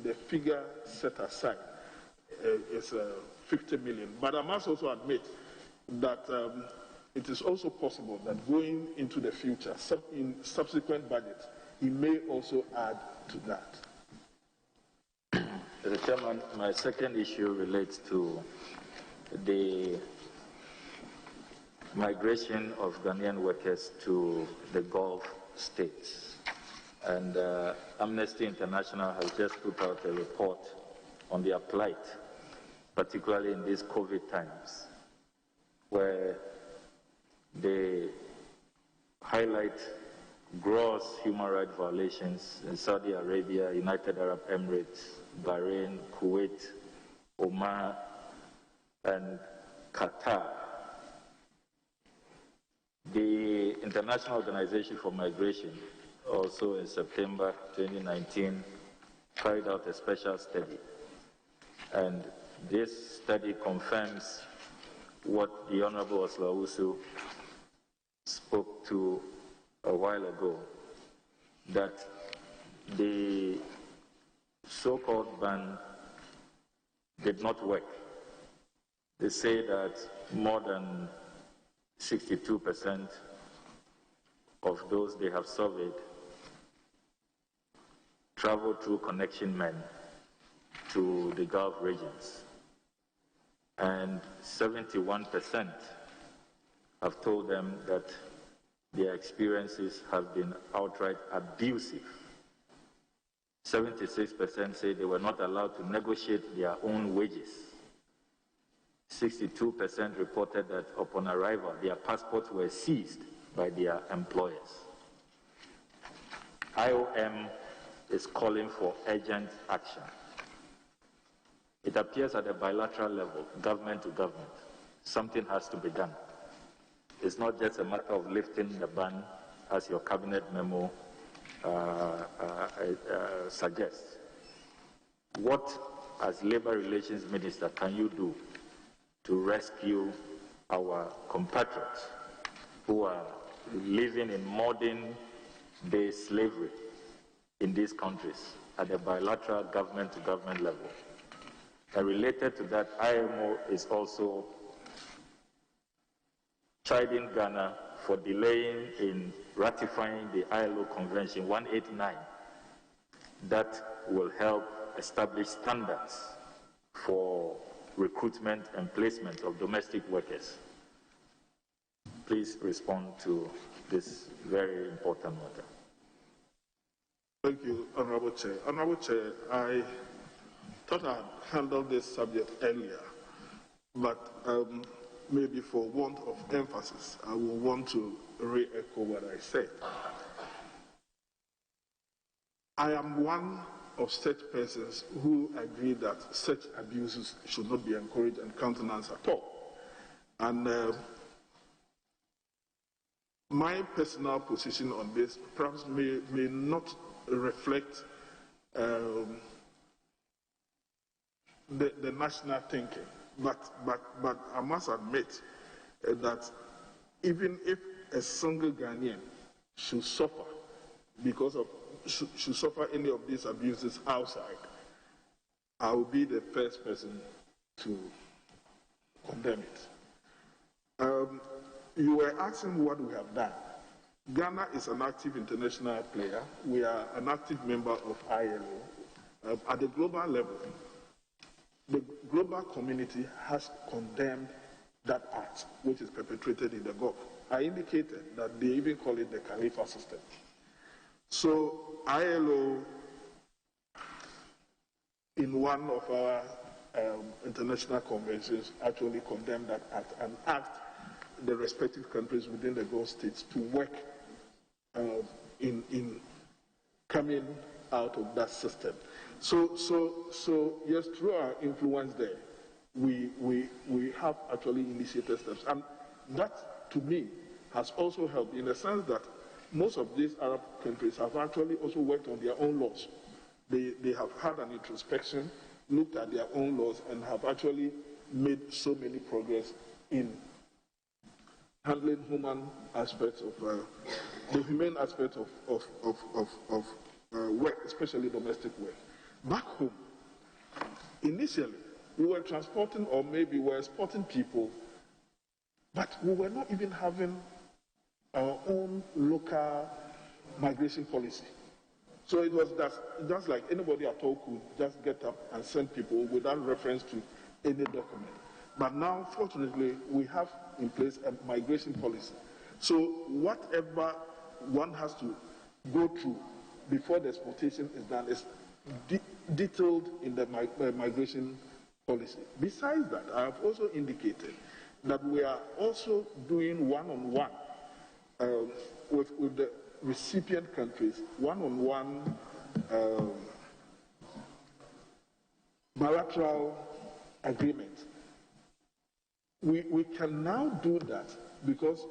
the figure set aside is 50 million. But I must also admit that it is also possible that going into the future, in subsequent budgets, he may also add to that. Mr. Chairman, my second issue relates to the migration of Ghanaian workers to the Gulf states. And Amnesty International has just put out a report on their plight, particularly in these COVID times, where they highlight gross human rights violations in Saudi Arabia, United Arab Emirates, Bahrain, Kuwait, Oman, and Qatar. The International Organization for Migration also in September 2019 carried out a special study, and this study confirms what the Honorable Awuah spoke to a while ago, that the so-called ban did not work. They say that more than 62% of those they have surveyed travel through connection men to the Gulf regions, and 71% have told them that their experiences have been outright abusive. 76% say they were not allowed to negotiate their own wages. 62% reported that upon arrival, their passports were seized by their employers. IOM is calling for urgent action. It appears at a bilateral level, government to government, something has to be done. It's not just a matter of lifting the ban, as your cabinet memo suggests. What, as Labour Relations Minister, can you do to rescue our compatriots who are living in modern-day slavery in these countries at a bilateral government-to-government level? And related to that, IMO is also chiding Ghana for delaying in ratifying the ILO Convention 189 that will help establish standards for recruitment and placement of domestic workers. Please respond to this very important matter. Thank you, Honorable Chair. Honorable Chair, I thought I had handled this subject earlier, but maybe for want of emphasis, I will want to re-echo what I said. I am one of such persons who agree that such abuses should not be encouraged and countenanced at all. And my personal position on this perhaps may not reflect the national thinking, but I must admit that even if a single Ghanaian should suffer because of should suffer any of these abuses outside, I will be the first person to condemn it. You were asking what we have done. Ghana is an active international player. We are an active member of ILO. At the global level, the global community has condemned that act which is perpetrated in the Gulf. I indicated that they even call it the Khalifa system. So ILO, in one of our international conventions, actually condemned that act and asked the respective countries within the Gulf states to work in coming out of that system. So yes, through our influence there, we have actually initiated steps, and that to me has also helped in the sense that most of these Arab countries have actually also worked on their own laws. They have had an introspection, looked at their own laws, and have actually made so many progress in handling human aspects of the humane aspect of work, especially domestic work. Back home, initially, we were transporting, or maybe we were exporting people, but we were not even having our own local migration policy. So it was just like anybody at all could just get up and send people without reference to any document. But now, fortunately, we have in place a migration policy. So whatever one has to go through before the exportation is done is detailed in the migration policy. Besides that, I have also indicated that we are also doing one-on-one with the recipient countries, one-on-one bilateral agreement. We can now do that because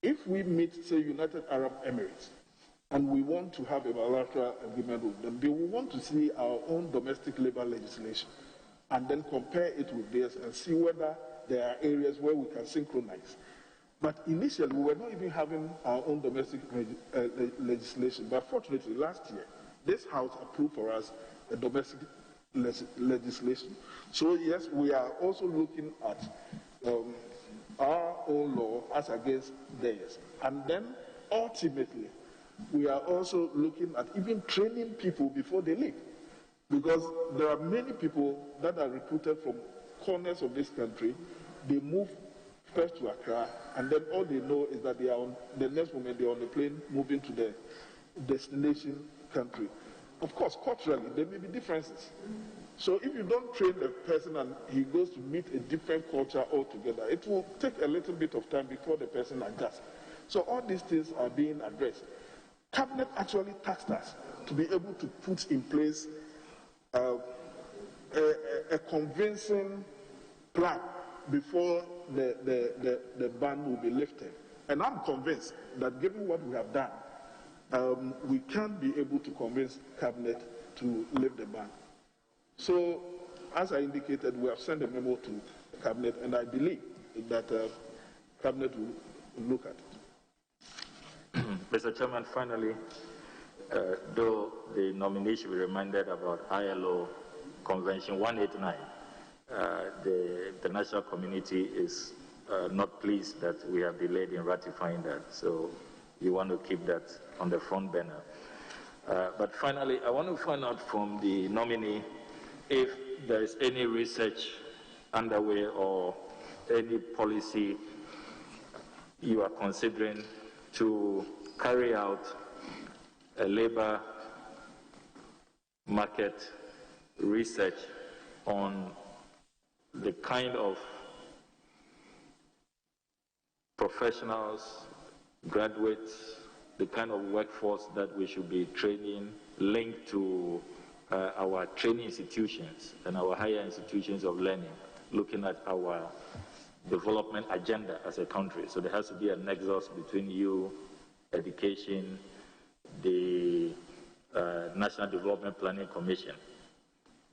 if we meet, say, United Arab Emirates, and we want to have a bilateral agreement with them, they will want to see our own domestic labor legislation and then compare it with theirs and see whether there are areas where we can synchronize. But initially, we were not even having our own domestic legislation. But fortunately, last year, this House approved for us a domestic legislation. So yes, we are also looking at our own law as against theirs. And then ultimately, we are also looking at even training people before they leave. Because there are many people that are recruited from corners of this country. They move first to Accra, and then all they know is that they are on the next moment they are on the plane moving to the destination country. Of course, culturally, there may be differences. So if you don't train the person and he goes to meet a different culture altogether, it will take a little bit of time before the person adjusts. So all these things are being addressed. Cabinet actually tasked us to be able to put in place a convincing plan before the ban will be lifted. And I'm convinced that given what we have done, we can be able to convince Cabinet to lift the ban. So, as I indicated, we have sent a memo to the Cabinet, and I believe that Cabinet will look at it. Mr. Chairman, finally, though the nominees should be reminded about ILO Convention 189, the international community is not pleased that we have delayed in ratifying that. So you want to keep that on the front burner. But finally, I want to find out from the nominee if there is any research underway or any policy you are considering to carry out a labor market research on the kind of professionals, graduates, the kind of workforce that we should be training linked to our training institutions and our higher institutions of learning, looking at our development agenda as a country. So there has to be a nexus between you, education, the National Development Planning Commission,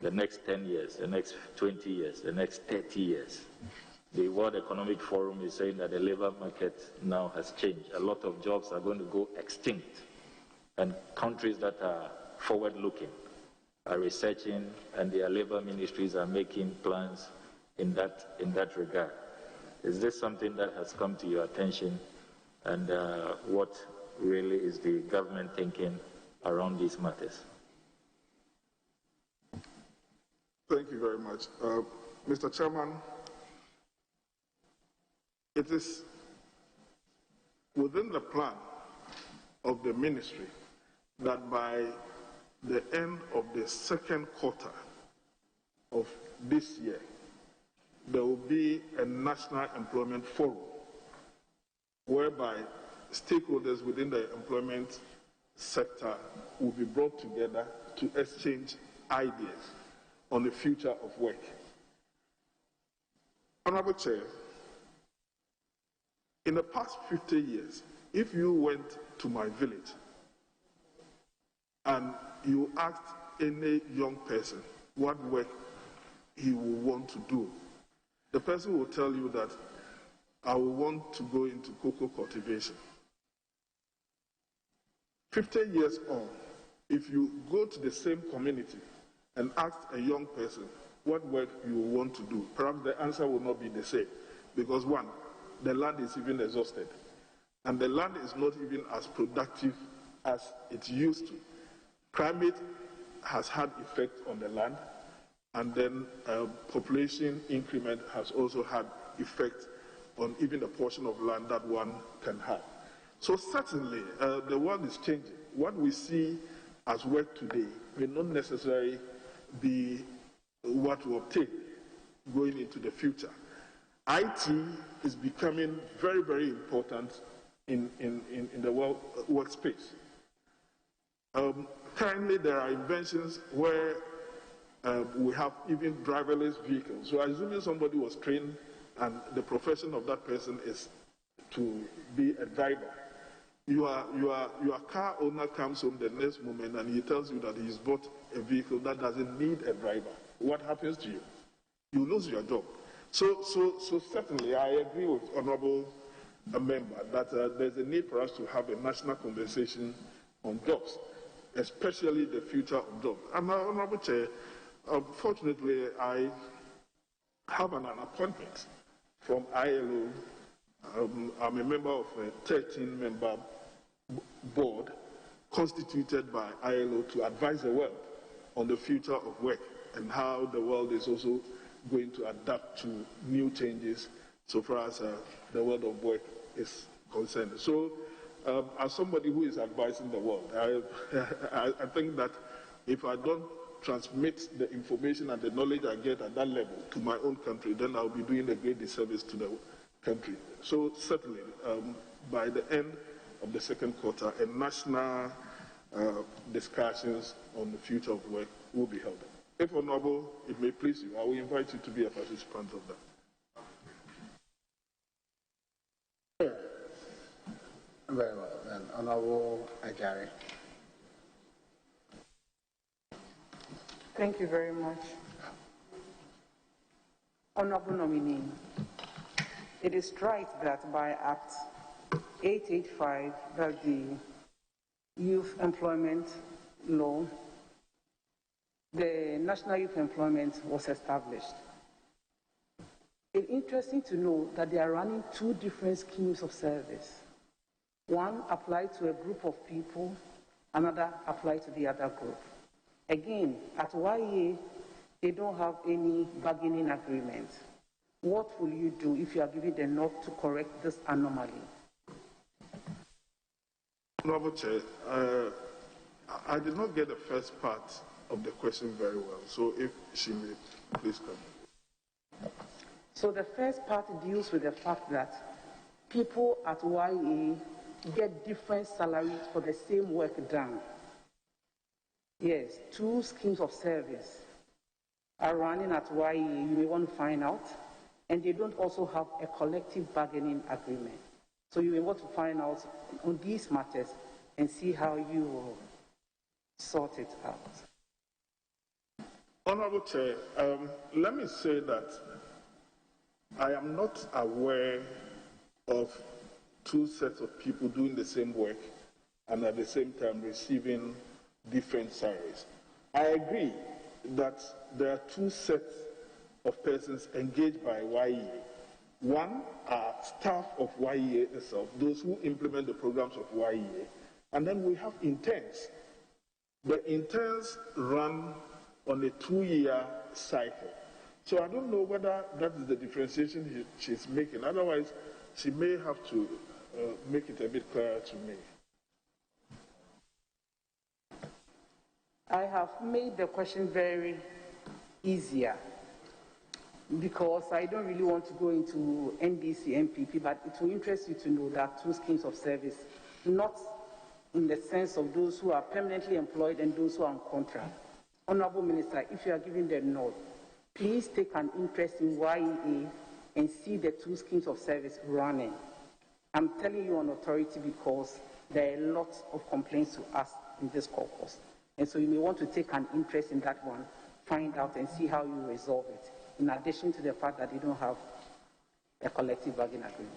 the next 10 years, the next 20 years, the next 30 years. The World Economic Forum is saying that the labor market now has changed. A lot of jobs are going to go extinct. And countries that are forward-looking are researching, and their labor ministries are making plans in that regard. Is this something that has come to your attention? And what really is the government thinking around these matters? Thank you very much. Mr. Chairman, it is within the plan of the ministry that by the end of the second quarter of this year, there will be a national employment forum whereby stakeholders within the employment sector will be brought together to exchange ideas on the future of work. Honorable Chair, in the past 50 years, if you went to my village and you asked any young person what work he will want to do, the person will tell you that I will want to go into cocoa cultivation. 50 years on, if you go to the same community and asked a young person what work you want to do, perhaps the answer will not be the same. Because one, the land is even exhausted. And the land is not even as productive as it used to. Climate has had effect on the land, and then population increment has also had effect on even the portion of land that one can have. So certainly, the world is changing. What we see as work today may not necessarily be what we obtain going into the future. IT is becoming very, very important in the world workspace. Currently, there are inventions where we have even driverless vehicles. So assuming somebody was trained and the profession of that person is to be a driver, your car owner comes home the next moment and he tells you that he's bought a vehicle that doesn't need a driver. What happens to you? You lose your job. So certainly I agree with Honorable Member that there's a need for us to have a national conversation on jobs, especially the future of jobs. And Honorable Chair, fortunately I have an appointment from ILO. I'm a member of a 13-member board constituted by ILO to advise the world on the future of work and how the world is also going to adapt to new changes so far as the world of work is concerned. So as somebody who is advising the world, I think that if I don't transmit the information and the knowledge I get at that level to my own country, then I'll be doing a great disservice to the country. So certainly, by the end of the second quarter, a national discussions on the future of work will be held. If Honorable, it may please you, I will invite you to be a participant of that. Very well, then. Honorable Ajari. Thank you very much. Honorable nominee, it is right that by Act 885, that the Youth Employment Law, the National Youth Employment was established. It's interesting to know that they are running two different schemes of service. One applied to a group of people, another applied to the other group. Again, at YEA, they don't have any bargaining agreement. What will you do if you are given the nod to correct this anomaly? Honorable Chair, I did not get the first part of the question very well, so if she may please come. So the first part deals with the fact that people at YEA get different salaries for the same work done. Yes, two schemes of service are running at YEA, you may want to find out, and they don't also have a collective bargaining agreement. So you may want to find out on these matters and see how you will sort it out. Honorable Chair, let me say that I am not aware of two sets of people doing the same work and at the same time receiving different salaries. I agree that there are two sets of persons engaged by YEA. One are staff of YEA itself, those who implement the programs of YEA, and then we have interns. The interns run on a 2-year cycle. So I don't know whether that is the differentiation she's making. Otherwise, she may have to make it a bit clearer to me. I have made the question very easier because I don't really want to go into NDC, MPP, but it will interest you to know that two schemes of service, not in the sense of those who are permanently employed and those who are on contract. Honorable Minister, if you are giving the nod, please take an interest in YEA and see the two schemes of service running. I'm telling you on authority because there are lots of complaints to us in this caucus. And so you may want to take an interest in that one, find out and see how you resolve it, in addition to the fact that you don't have a collective bargaining agreement.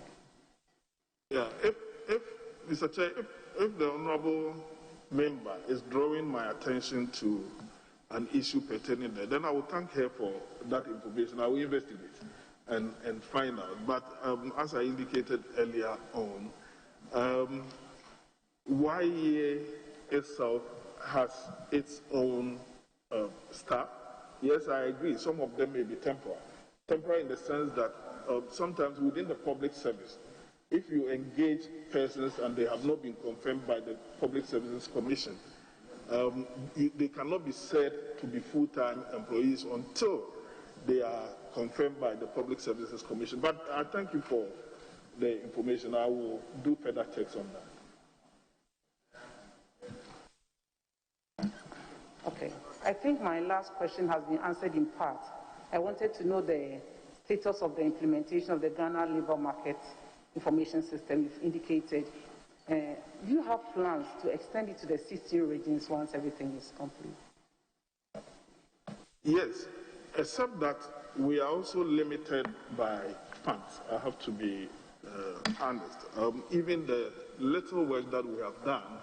Yeah, if Mr. Chair, if the Honorable Member is drawing my attention to an issue pertaining there, then I will thank her for that information. I will investigate and find out. But as I indicated earlier on, YEA itself has its own staff. Yes, I agree. Some of them may be temporary. Temporary in the sense that sometimes within the public service, if you engage persons and they have not been confirmed by the Public Services Commission, they cannot be said to be full-time employees until they are confirmed by the Public Services Commission. But I thank you for the information. I will do further checks on that. Okay. I think my last question has been answered in part. I wanted to know the status of the implementation of the Ghana Labour Market Information System you've indicated. Do you have plans to extend it to the 16 regions once everything is complete? Yes, except that we are also limited by funds. I have to be honest. Even the little work that we have done,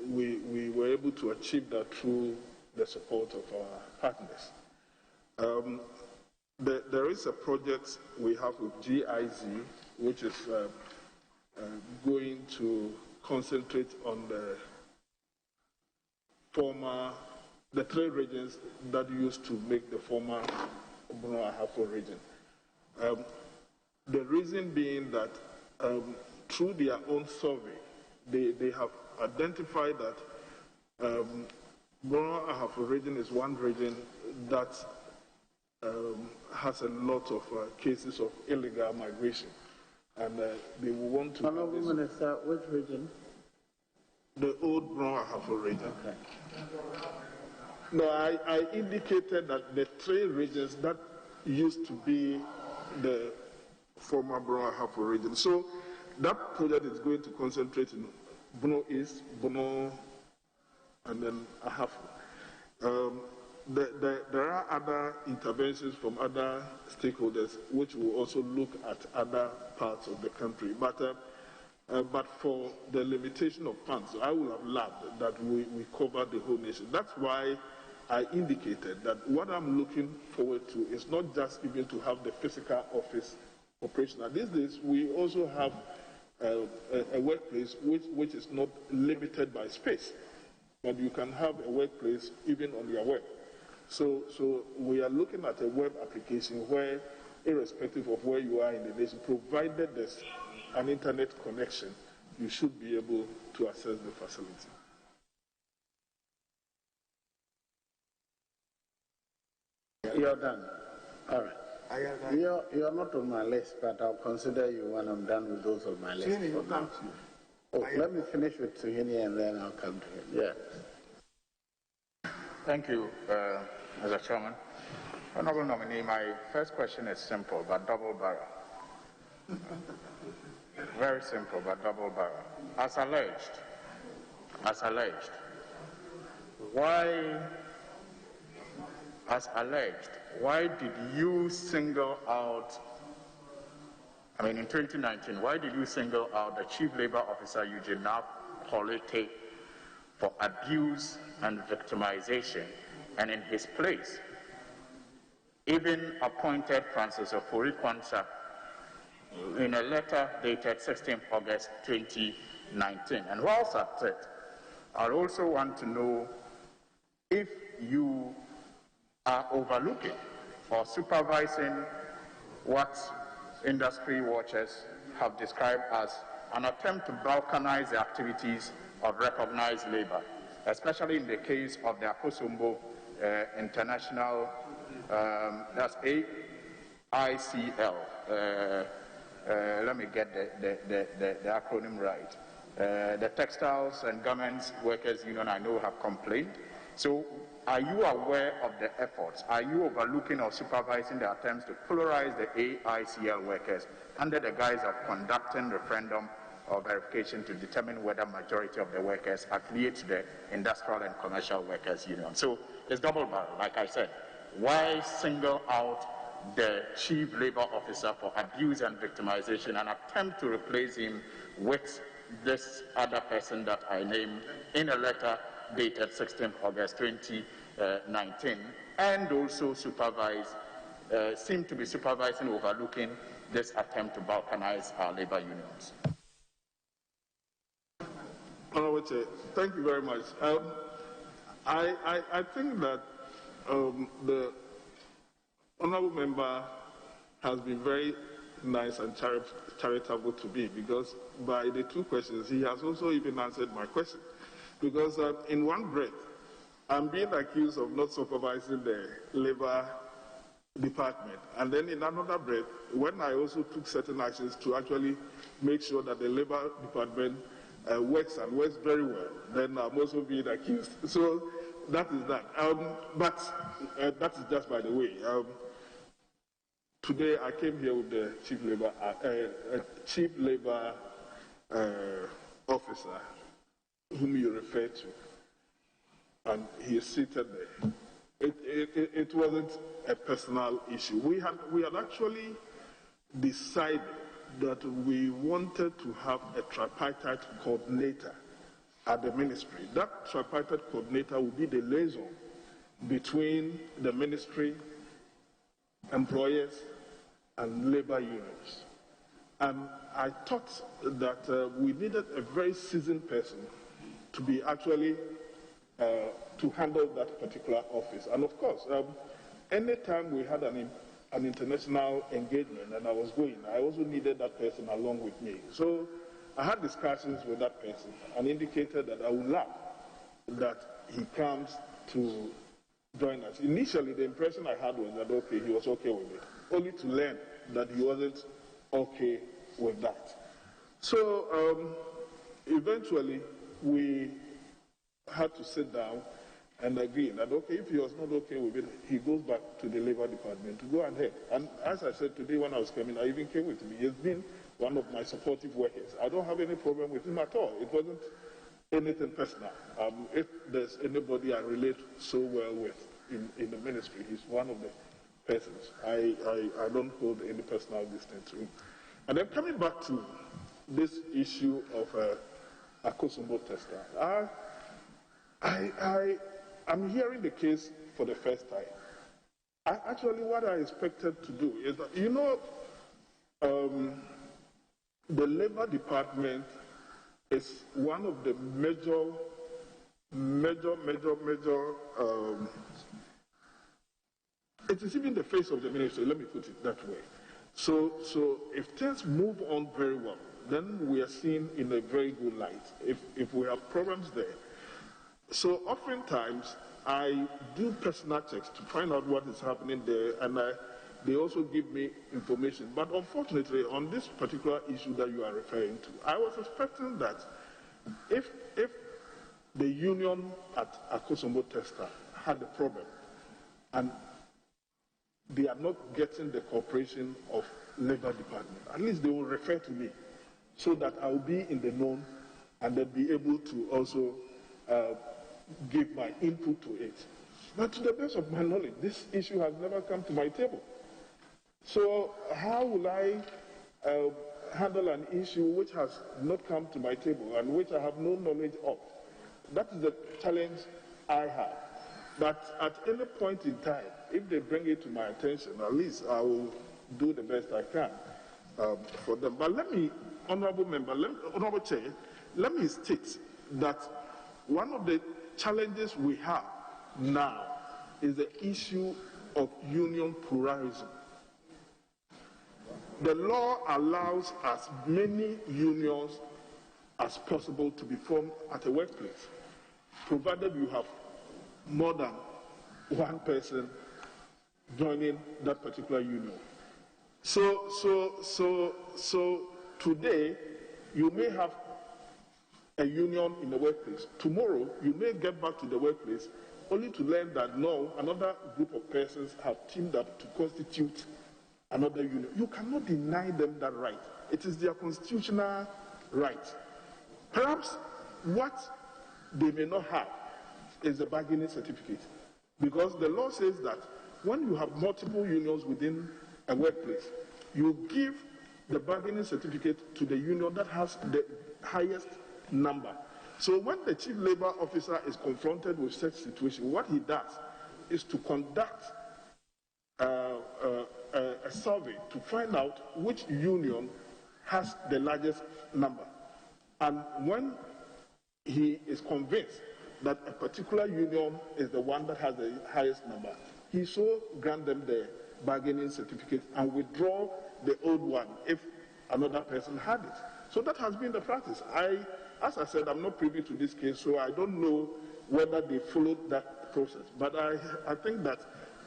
we were able to achieve that through the support of our partners. There is a project we have with GIZ, which is going to concentrate on the three regions that used to make the former Ahafo region. The reason being that through their own survey, they have identified that Ahafo region is one region that has a lot of cases of illegal migration. And they will want to... Honourable Minister, which region? The old Ahafo region. Okay. No, I indicated that the three regions that used to be the former Ahafo region. So that project is going to concentrate in Bono East, Bono, and then Ahafo. There are other interventions from other stakeholders which will also look at other parts of the country. But for the limitation of funds, I would have loved that we cover the whole nation. That's why I indicated that what I'm looking forward to is not just even to have the physical office operational. These days, we also have a workplace which is not limited by space, but you can have a workplace even on your web. So we are looking at a web application where, irrespective of where you are in the nation, provided there's an internet connection, you should be able to access the facility. You're done. All right. You're not on my list, but I'll consider you when I'm done with those on my list. Let me finish with Tuhini and then I'll come to him. Yeah. Thank you, Mr. Chairman. Honourable nominee, my first question is simple but double barrel. Very simple but double barrel. As alleged, why did you single out, in 2019, why did you single out the Chief Labour Officer, Eugene Polite, for abuse and victimization, and in his place, even appointed Francis Ofori-Kwanzaa in a letter dated 16 August 2019? And whilst at it, I also want to know if you are overlooking or supervising what industry watchers have described as an attempt to balkanize the activities of recognized labor, especially in the case of the Akosombo International, that's AICL. Let me get the acronym right. The Textiles and Garments Workers Union, I know, have complained. So are you aware of the efforts? Are you overlooking or supervising the attempts to polarize the AICL workers under the guise of conducting referendum or verification to determine whether majority of the workers affiliate to the Industrial and Commercial Workers Union? So it's double barrel, like I said. Why single out the Chief Labour Officer for abuse and victimization and attempt to replace him with this other person that I named in a letter dated 16 August 2019? 2019, and also seem to be supervising, overlooking this attempt to balkanize our labor unions? Thank you very much. I think that the honourable member has been very nice and charitable to me, because by the two questions, he has also even answered my question. Because in one breath, I'm being accused of not supervising the labor department. And then in another breath, when I also took certain actions to actually make sure that the labor department works and works very well, then I'm also being accused. So that is that. But that is just by the way. Today I came here with the chief labor officer, whom you referred to, and he is seated there. It wasn't a personal issue. We had actually decided that we wanted to have a tripartite coordinator at the ministry. That tripartite coordinator would be the liaison between the ministry, employers, and labor unions. And I thought that we needed a very seasoned person to be actually to handle that particular office. And of course, anytime we had an international engagement and I was going, I also needed that person along with me. So I had discussions with that person and indicated that I would love that he comes to join us. Initially, the impression I had was that, okay, he was okay with it, only to learn that he wasn't okay with that. So eventually, we had to sit down and agree that, okay, if he was not okay with it, he goes back to the labor department to go ahead. And as I said today when I was coming, I even came with him. He has been one of my supportive workers. I don't have any problem with him at all. It wasn't anything personal. If there's anybody I relate so well with in the ministry, he's one of the persons. I don't hold any personal distance to him. And then coming back to this issue of a Kosovo tester, I'm hearing the case for the first time. Actually, what I expected to do is that, you know, the labor department is one of the major, it is even the face of the ministry, let me put it that way. So if things move on very well, then we are seen in a very good light. If we have problems there. So oftentimes, I do personal checks to find out what is happening there, and they also give me information. But unfortunately, on this particular issue that you are referring to, I was expecting that if the union at Akosombo Tester had a problem, and they are not getting the cooperation of labor department, at least they will refer to me, so that I will be in the known and then be able to also give my input to it. But to the best of my knowledge, this issue has never come to my table. So how will I handle an issue which has not come to my table and which I have no knowledge of? That is the challenge I have. But at any point in time, if they bring it to my attention, at least I will do the best I can for them. But let me, Honourable Member, Honourable Chair, let me state that one of the challenges we have now is the issue of union pluralism. The law allows as many unions as possible to be formed at a workplace, provided you have more than one person joining that particular union. So today, you may have a union in the workplace. Tomorrow, you may get back to the workplace only to learn that no, another group of persons have teamed up to constitute another union. You cannot deny them that right. It is their constitutional right. Perhaps what they may not have is the bargaining certificate, because the law says that when you have multiple unions within a workplace, you give the bargaining certificate to the union that has the highest number. So when the chief labor officer is confronted with such situation, what he does is to conduct a survey to find out which union has the largest number. And when he is convinced that a particular union is the one that has the highest number, he so grant them the bargaining certificate and withdraw the old one if another person had it. So that has been the practice. As I said, I'm not privy to this case, so I don't know whether they followed that process. But I think that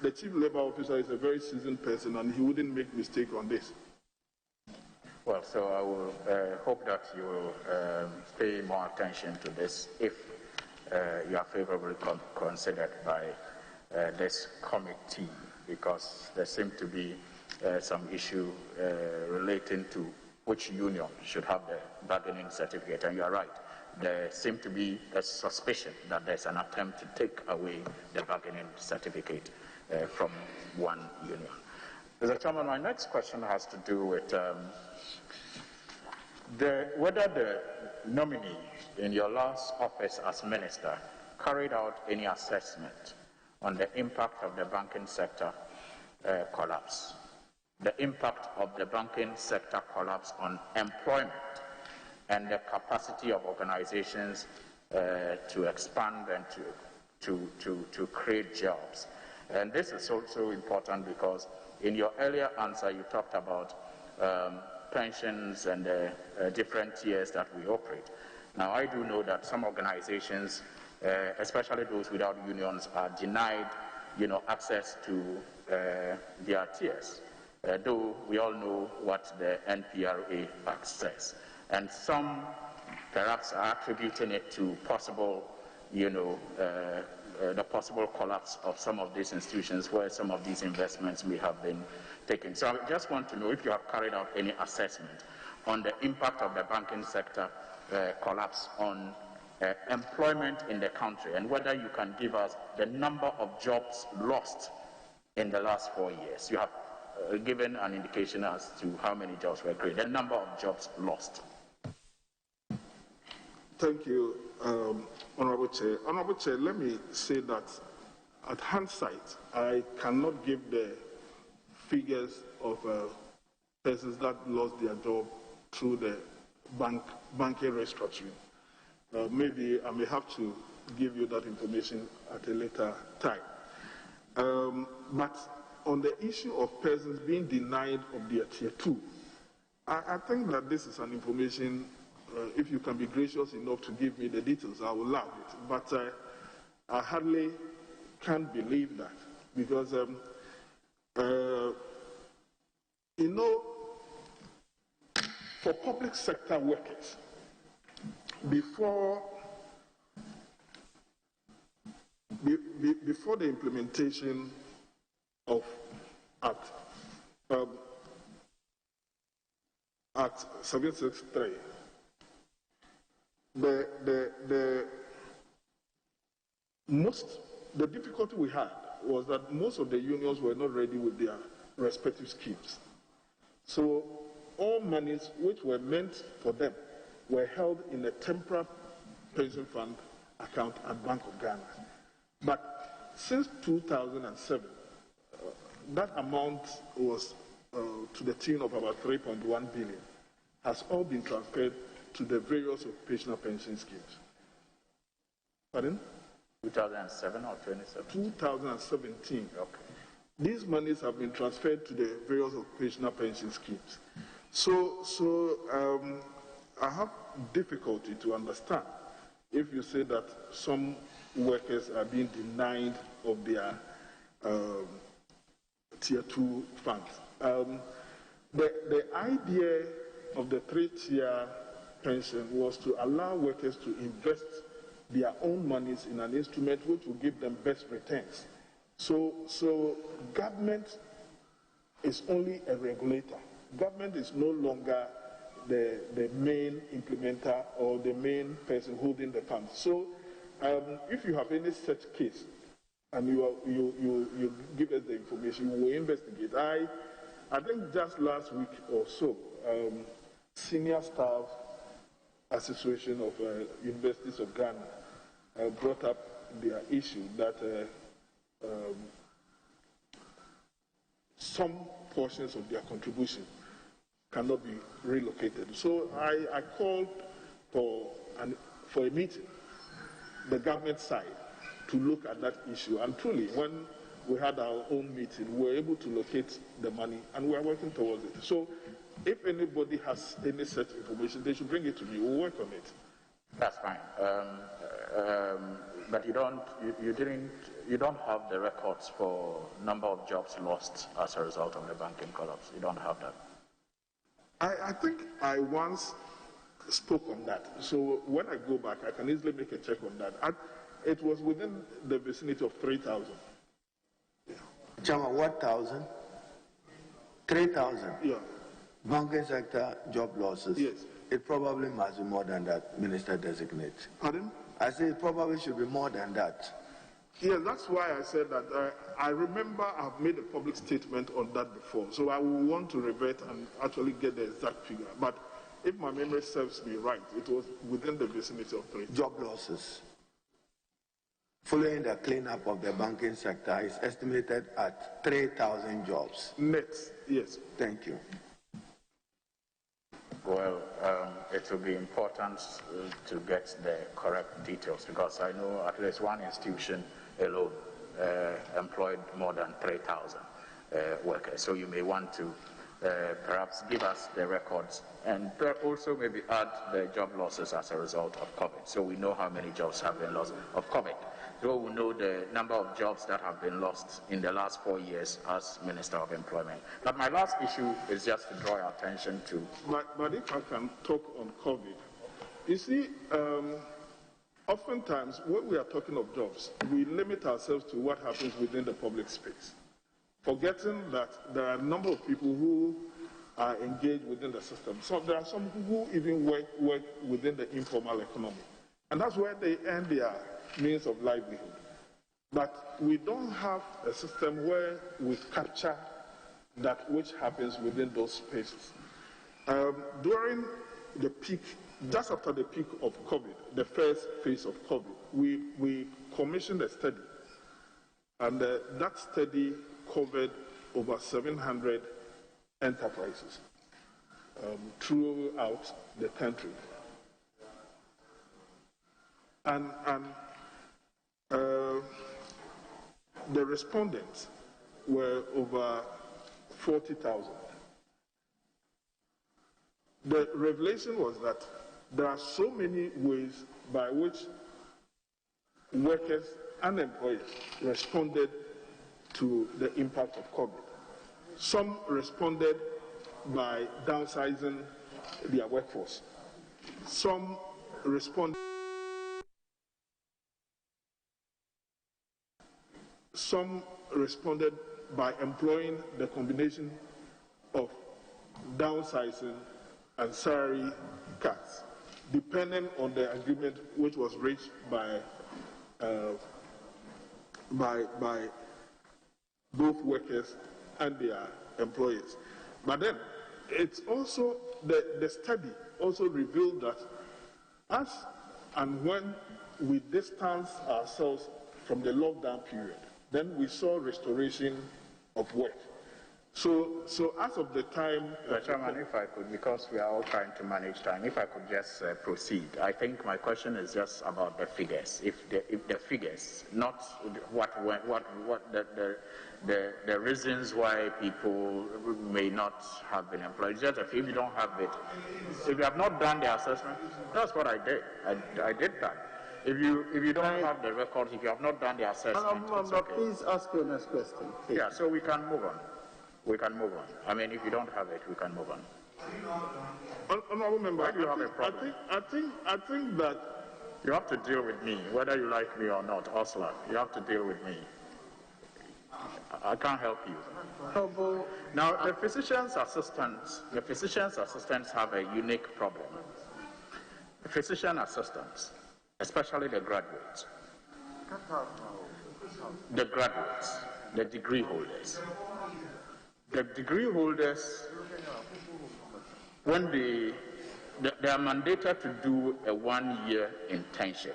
the chief labor officer is a very seasoned person and he wouldn't make mistake on this. Well, so I will hope that you will pay more attention to this if you are favorably considered by this committee, because there seems to be some issue relating to which union should have the bargaining certificate. And you are right, there seems to be a suspicion that there's an attempt to take away the bargaining certificate from one union. Mr. Chairman, my next question has to do with whether the nominee in your last office as minister carried out any assessment on the impact of the banking sector collapse, the impact of the banking sector collapse on employment and the capacity of organizations to expand and to create jobs. And this is also important because in your earlier answer you talked about pensions and different tiers that we operate. Now I do know that some organizations, especially those without unions, are denied access to their tiers. Though we all know what the NPRA Act says. And some perhaps are attributing it to possible, the possible collapse of some of these institutions where some of these investments may have been taken. So I just want to know if you have carried out any assessment on the impact of the banking sector collapse on employment in the country, and whether you can give us the number of jobs lost in the last 4 years. You have given an indication as to how many jobs were created, the number of jobs lost. Thank you, Honorable Chair. Honorable Chair, let me say that at hindsight, I cannot give the figures of persons that lost their job through the banking restructuring. Maybe I may have to give you that information at a later time. But on the issue of persons being denied of their tier 2, I think that this is an information, if you can be gracious enough to give me the details, I will love it. But I hardly can't believe that, because, for public sector workers, before the implementation of Act 763, the difficulty we had was that most of the unions were not ready with their respective schemes. So all monies which were meant for them were held in a temporary pension fund account at Bank of Ghana. But since 2007, that amount was to the tune of about 3.1 billion, has all been transferred to the various occupational pension schemes. Pardon? 2007 or 2017? 2017. Okay. These monies have been transferred to the various occupational pension schemes. So I have difficulty to understand if you say that some workers are being denied of their tier 2 funds. The idea of the 3-tier pension was to allow workers to invest their own monies in an instrument which will give them best returns. So government is only a regulator. Government is no longer the main implementer or the main person holding the funds. So if you have any such case and you give us the information, we will investigate. I think just last week or so, senior staff Association of Universities of Ghana brought up their issue that some portions of their contribution cannot be relocated. So I called for a meeting, the government side, to look at that issue. And truly, when we had our own meeting, we were able to locate the money, and we are working towards it. So if anybody has any such information, they should bring it to me. We'll work on it. That's fine. But you don't have the records for number of jobs lost as a result of the banking collapse. You don't have that. I think I once spoke on that. So when I go back, I can easily make a check on that. It was within the vicinity of 3,000. Yeah. Chama, what thousand? 3,000? Yeah. Banking sector job losses? Yes. It probably must be more than that, Minister Designate. Pardon? I say it probably should be more than that. Yeah, that's why I said that. I remember I've made a public statement on that before, so I will want to revert and actually get the exact figure. But if my memory serves me right, it was within the vicinity of 3. Job losses. Following the cleanup of the banking sector is estimated at 3,000 jobs. Net, yes. Thank you. Well, it will be important to get the correct details, because I know at least one institution alone employed more than 3,000 workers. So you may want to perhaps give us the records, and also maybe add the job losses as a result of COVID, so we know how many jobs have been lost of COVID. So we know the number of jobs that have been lost in the last 4 years as Minister of Employment. But my last issue is just to draw your attention to... But if I can talk on COVID, you see, oftentimes when we are talking of jobs, we limit ourselves to what happens within the public space, forgetting that there are a number of people who are engaged within the system. So there are some who even work within the informal economy, and that's where they earn their means of livelihood. But we don't have a system where we capture that which happens within those spaces. During the peak, just after the peak of COVID, the first phase of COVID, we commissioned a study, and that study covered over 700 enterprises throughout the country. And the respondents were over 40,000. The revelation was that there are so many ways by which workers and employers responded to the impact of COVID. Some responded by downsizing their workforce. Some responded by employing the combination of downsizing and salary cuts, depending on the agreement which was reached by both workers and their employers. But then it's also the study also revealed that as and when we distance ourselves from the lockdown period, then we saw restoration of work. So as of the time... Chairman, if I could, because we are all trying to manage time, if I could just proceed. I think my question is just about the figures. If the figures, not the reasons why people may not have been employed. Just if you don't have it, if you have not done the assessment, that's what I did. I did that. If you don't have the records, if you have not done the assessment, it's okay. Please ask your next question. Please. Yeah, so we can move on. We can move on. I mean, if you don't have it, we can move on. Honourable member, why do you have a problem? I think that you have to deal with me, whether you like me or not, Osler. You have to deal with me. I can't help you. Now, the physician's assistants have a unique problem. The physician assistants, especially the graduates, the degree holders. The degree holders, when they they are mandated to do a one-year internship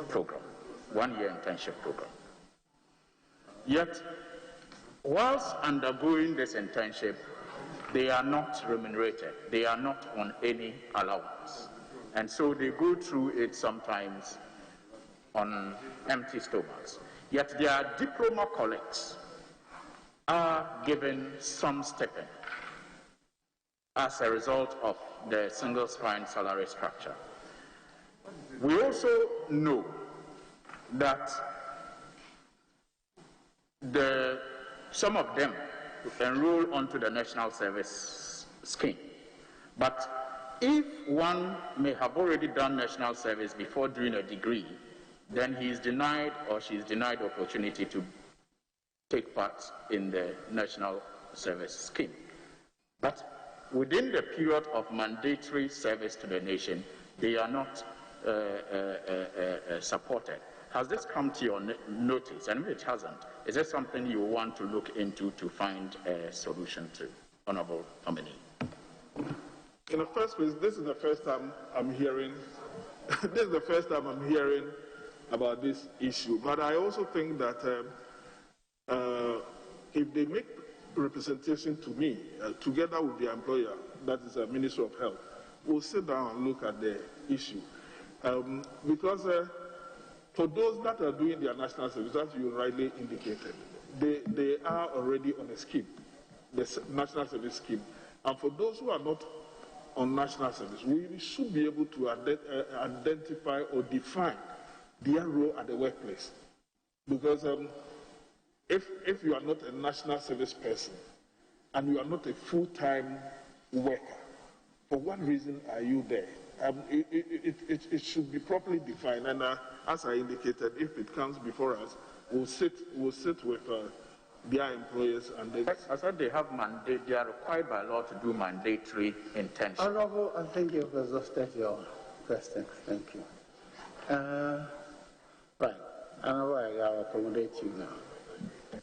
program. Yet, whilst undergoing this internship, they are not remunerated. They are not on any allowance. And so they go through it sometimes on empty stomachs. Yet their diploma colleagues are given some stipend as a result of the single spine salary structure. We also know that some of them enroll onto the National Service Scheme. But if one may have already done national service before doing a degree, then he is denied or she is denied the opportunity to take part in the National Service Scheme. But within the period of mandatory service to the nation, they are not supported. Has this come to your notice? And if it hasn't, is there something you want to look into to find a solution to, Honorable Nominee? In the first place, this is the first time I'm hearing. This is the first time I'm hearing about this issue. But I also think that if they make representation to me, together with the employer, that is the Ministry of Health, we'll sit down and look at the issue. Because for those that are doing their national service, as you rightly indicated, they are already on a scheme, the national service scheme. And for those who are not on national service, we should be able to identify or define their role at the workplace. Because if you are not a national service person and you are not a full-time worker, for what reason are you there? It should be properly defined, and as I indicated, if it comes before us, we'll sit with their employers and they. I said they have mandate. They are required by law to do mandatory internship. Honorable, I think you've exhausted your question. Thank you. Right, Honorable, I'll accommodate you now.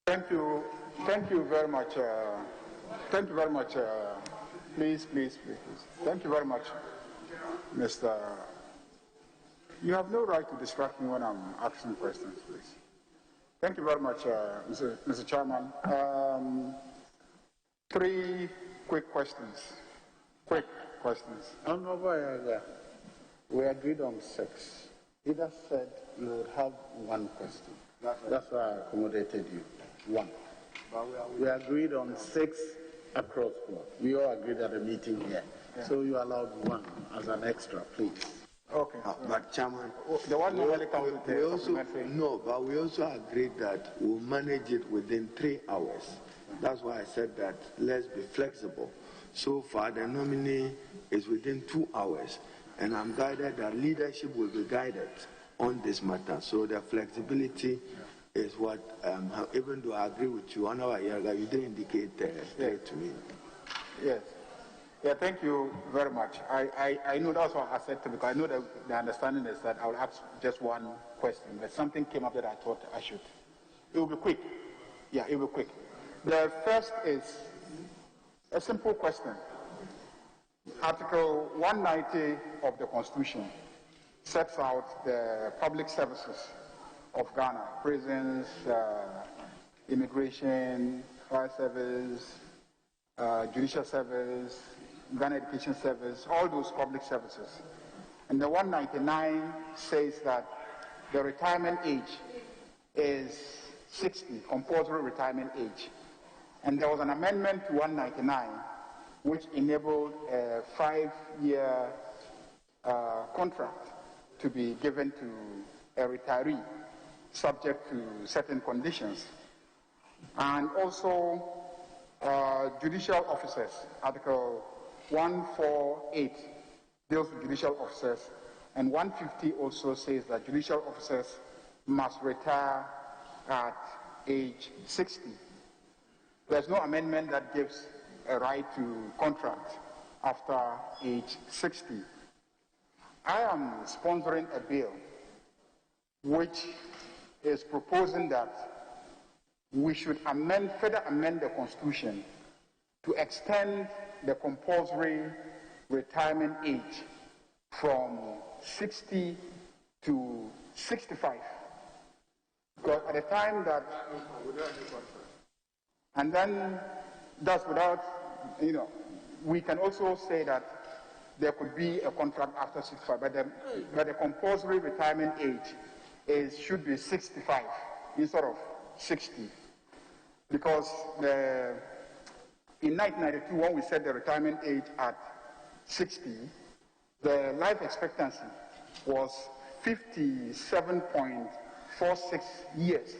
Thank you very much. Thank you very much. Please. Thank you very much, Mr. You have no right to distract me when I'm asking questions, please. Thank you very much, Mr. Chairman. 3 quick questions. Honorable, we agreed on 6. You just said you would have 1 question. That's why I accommodated you. 1. We agreed on 6 across board. We all agreed at a meeting here. Yeah. So you allowed 1 as an extra, please. Okay. But Chairman, the one normally comes with we also agreed that we'll manage it within 3 hours. That's why I said that let's be flexible. So far, the nominee is within 2 hours, and I'm guided that leadership will be guided on this matter. So the flexibility is what, even though I agree with you, Honorable Yarga, you didn't indicate straight to me. Yes. Yeah, thank you very much. I know that's what I said to, because I know that the understanding is that I will ask just 1 question, but something came up that I thought I should. It will be quick. Yeah, it will be quick. The first is a simple question. Article 190 of the Constitution sets out the public services of Ghana: prisons, immigration, fire service, judicial service, Ghana Education Service, all those public services. And the 199 says that the retirement age is 60, compulsory retirement age. And there was an amendment to 199 which enabled a 5-year contract to be given to a retiree, subject to certain conditions. And also judicial officers, Article 148 deals with judicial officers, and 150 also says that judicial officers must retire at age 60. There's no amendment that gives a right to contract after age 60. I am sponsoring a bill which is proposing that we should further amend the Constitution to extend the compulsory retirement age from 60 to 65. Because at the time that, and then that's without, we can also say that there could be a contract after 65, but the compulsory retirement age should be 65 instead of 60. Because in 1992, when we set the retirement age at 60, the life expectancy was 57.46 years.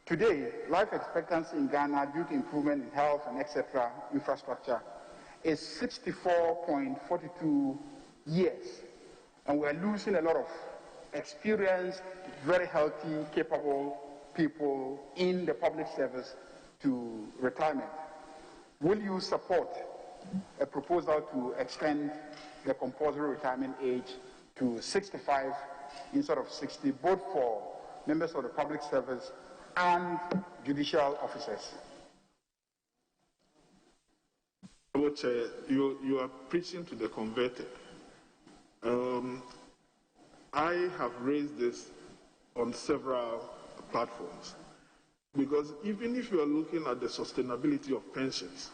Today, life expectancy in Ghana, due to improvement in health and etc., infrastructure, is 64.42 years. And we're losing a lot of experienced, very healthy, capable people in the public service to retirement. Will you support a proposal to extend the compulsory retirement age to 65 instead of 60, both for members of the public service and judicial officers? Chair, you are preaching to the converted. I have raised this on several platforms because even if you are looking at the sustainability of pensions,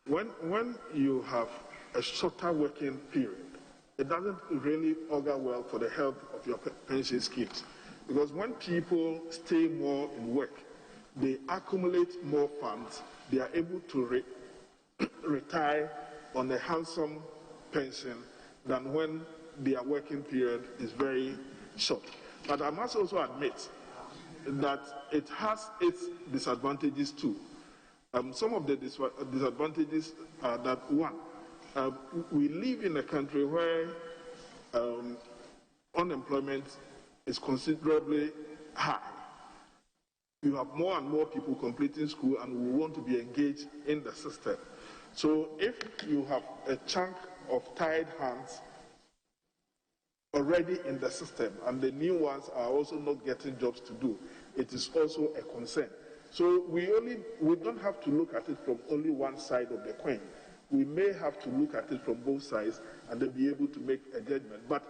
when you have a shorter working period, it doesn't really augur well for the health of your pension schemes. Because when people stay more in work, they accumulate more funds, they are able to retire on a handsome pension than when their working period is very short. But I must also admit that it has its disadvantages too. Some of the disadvantages are that, one, we live in a country where unemployment is considerably high. You have more and more people completing school and who want to be engaged in the system. So if you have a chunk of tired hands already in the system and the new ones are also not getting jobs to do, it is also a concern. So we don't have to look at it from only one side of the coin. We may have to look at it from both sides and then be able to make a judgment. But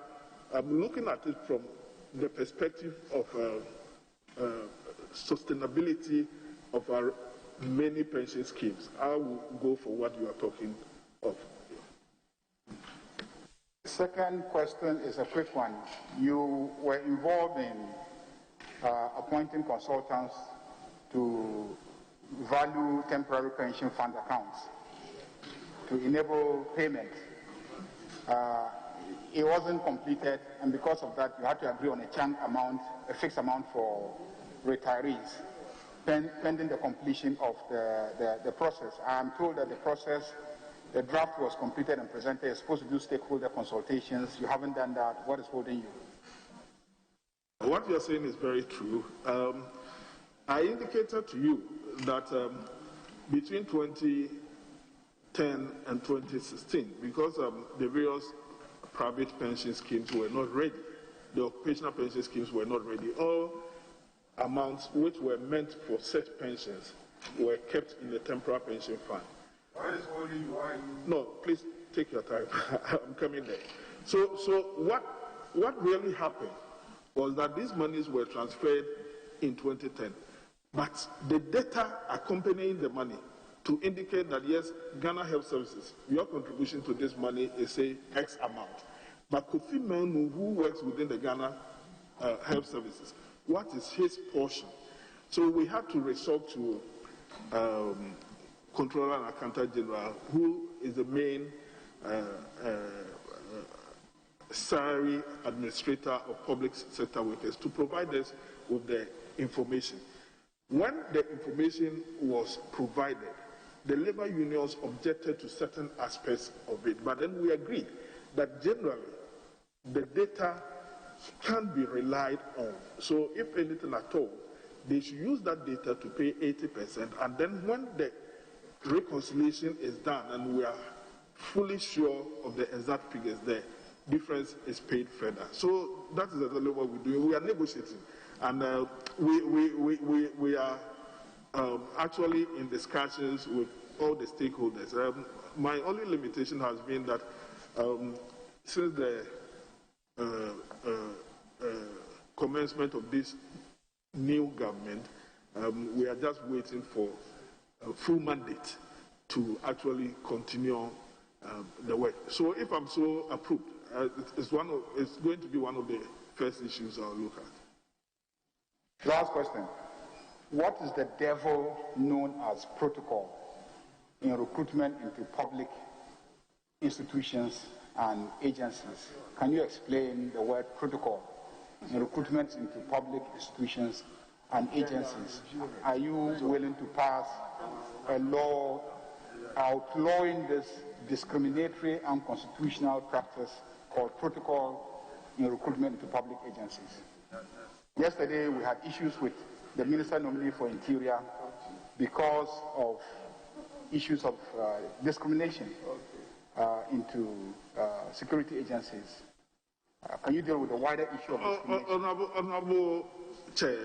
I'm looking at it from the perspective of sustainability of our many pension schemes. I will go for what you are talking of. The second question is a quick one. You were involved in appointing consultants to value temporary pension fund accounts to enable payment. It wasn't completed, and because of that, you had to agree on a chunk amount, a fixed amount for retirees, pending the completion of the process. I am told that the draft was completed and presented. You're supposed to do stakeholder consultations. You haven't done that. What is holding you? What you're saying is very true. I indicated to you that between 2010 and 2016, because the various private pension schemes were not ready, the occupational pension schemes were not ready, all amounts which were meant for such pensions were kept in the temporary pension fund. What is holding you? No, please take your time. I'm coming there. So what really happened was that these monies were transferred in 2010. But the data accompanying the money to indicate that, yes, Ghana Health Services, your contribution to this money is, say, X amount. But Kofi Manu, who works within the Ghana Health Services, what is his portion? So we had to resort to Controller and Accountant General, who is the main salary administrator of public sector workers, to provide us with the information. When the information was provided, the labor unions objected to certain aspects of it, but then we agreed that generally the data can be relied on. So if anything at all, they should use that data to pay 80%, and then when the reconciliation is done and we are fully sure of the exact figures, the difference is paid further. So that is exactly what we're doing. We are negotiating, and we are actually in discussions with all the stakeholders. My only limitation has been that since the commencement of this new government, we are just waiting for a full mandate to actually continue the work. So if I'm so approved, it's going to be one of the first issues I'll look at. Last question. What is the devil known as protocol in recruitment into public institutions and agencies? Can you explain the word protocol in recruitment into public institutions and agencies? Are you willing to pass a law outlawing this discriminatory and unconstitutional practice called protocol in recruitment into public agencies? Yesterday we had issues with the Minister nominee for Interior because of issues of discrimination into security agencies. Can you deal with the wider issue of discrimination? Honorable Chair,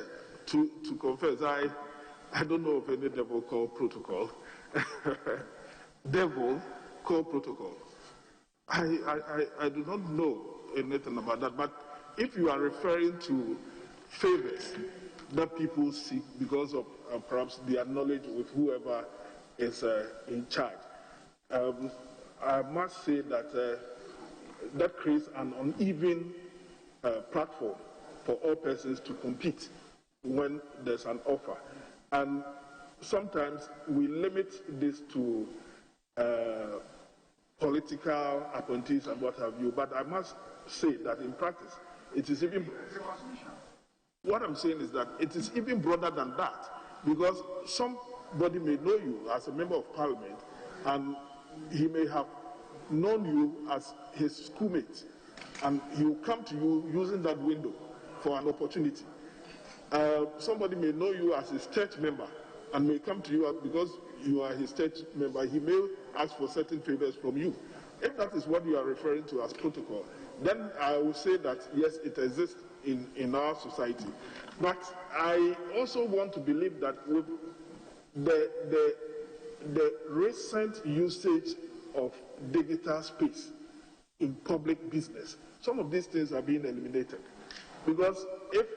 to confess, I don't know of any devil called protocol. Devil called protocol. I do not know anything about that, but if you are referring to favors that people seek because of perhaps their knowledge with whoever is in charge, I must say that that creates an uneven platform for all persons to compete when there's an offer. And sometimes we limit this to political appointees and what have you, but I must say that in practice, it is even... What I'm saying is that it is even broader than that, because somebody may know you as a member of parliament, and he may have known you as his schoolmate, and he will come to you using that window for an opportunity. Somebody may know you as his church member and may come to you because you are his church member. He may ask for certain favors from you. If that is what you are referring to as protocol, then I will say that yes, it exists in our society. But I also want to believe that with the recent usage of digital space in public business, some of these things are being eliminated. Because if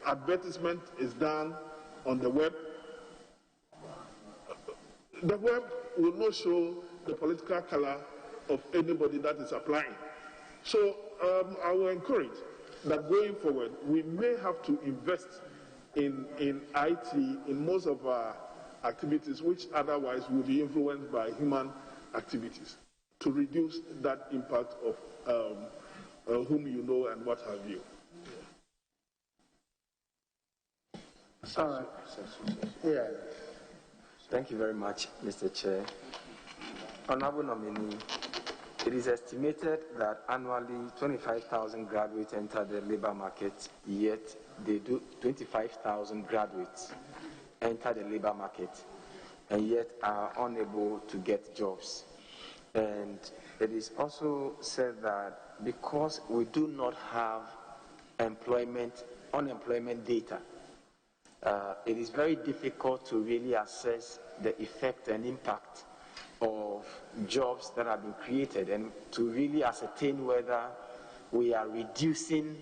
advertisement is done on the web will not show the political color of anybody that is applying. So I will encourage that going forward, we may have to invest in IT in most of our activities, which otherwise will be influenced by human activities, to reduce that impact of whom you know and what have you. All right. Yeah. Thank you very much, Mr. Chair. Honorable nominee, it is estimated that annually 25,000 graduates enter the labor market, yet 25,000 graduates enter the labor market, and yet are unable to get jobs. And it is also said that because we do not have unemployment data, it is very difficult to really assess the effect and impact of jobs that have been created and to really ascertain whether we are reducing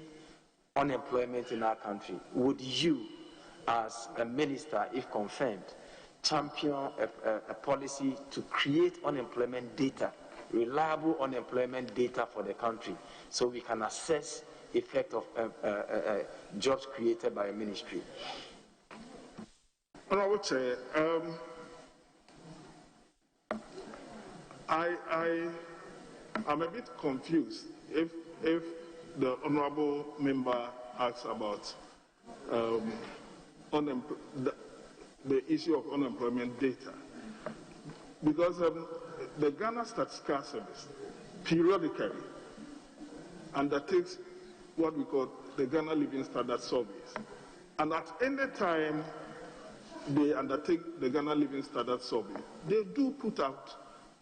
unemployment in our country. Would you, as a minister, if confirmed, champion a policy to create unemployment data, reliable unemployment data for the country, so we can assess effect of jobs created by a ministry? Honorable Chair, I'm a bit confused if the honorable member asks about the issue of unemployment data, because the Ghana Statistical Service periodically undertakes what we call the Ghana Living Standard Surveys, and at any time they undertake the Ghana Living Standard Survey, they do put out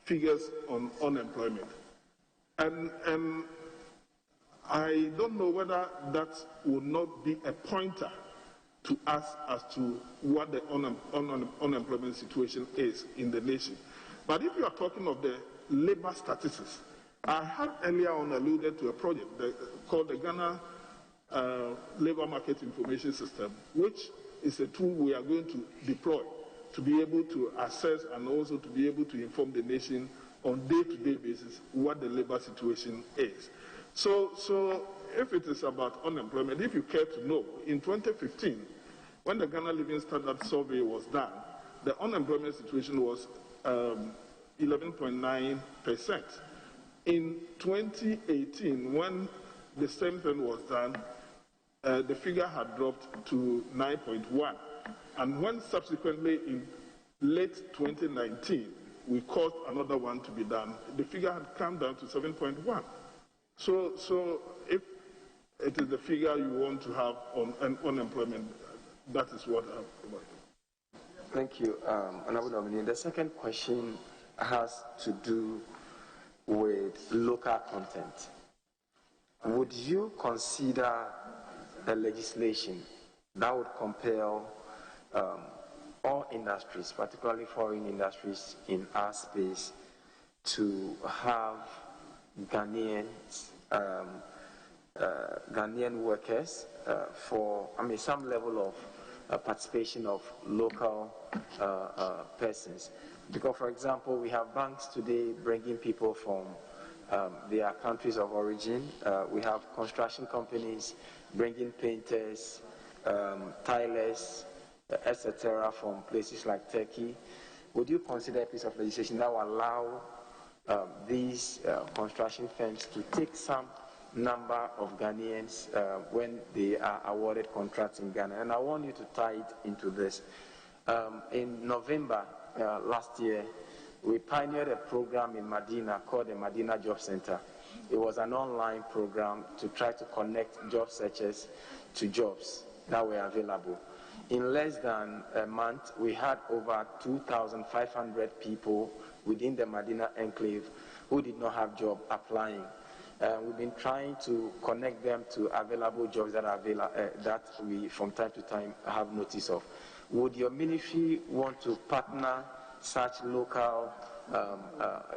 figures on unemployment. And I don't know whether that would not be a pointer to us as to what the unemployment situation is in the nation. But if you are talking of the labor statistics, I had earlier on alluded to a project called the Ghana Labor Market Information System, which is a tool we are going to deploy to be able to assess and also to be able to inform the nation on day-to-day basis what the labor situation is. So if it is about unemployment, if you care to know, in 2015, when the Ghana Living Standard Survey was done, the unemployment situation was 11.9%. In 2018, when the same thing was done, the figure had dropped to 9.1. And when subsequently in late 2019, we caused another one to be done, the figure had come down to 7.1. So if it is the figure you want to have on unemployment, that is what I've provided. Thank you, Honorable Nominee. The second question has to do with local content. Would you consider a legislation that would compel all industries, particularly foreign industries in our space, to have Ghanaians, Ghanaian workers for, some level of participation of local persons? Because, for example, we have banks today bringing people from their countries of origin. We have construction companies bringing painters, tilers, etc. from places like Turkey. Would you consider a piece of legislation that will allow these construction firms to take some number of Ghanaians when they are awarded contracts in Ghana? And I want you to tie it into this. In November last year, we pioneered a program in Medina called the Medina Job Center. It was an online program to try to connect job searchers to jobs that were available. In less than a month, we had over 2,500 people within the Medina enclave who did not have job applying. We've been trying to connect them to available jobs that are that we from time to time have notice of. Would your ministry want to partner such local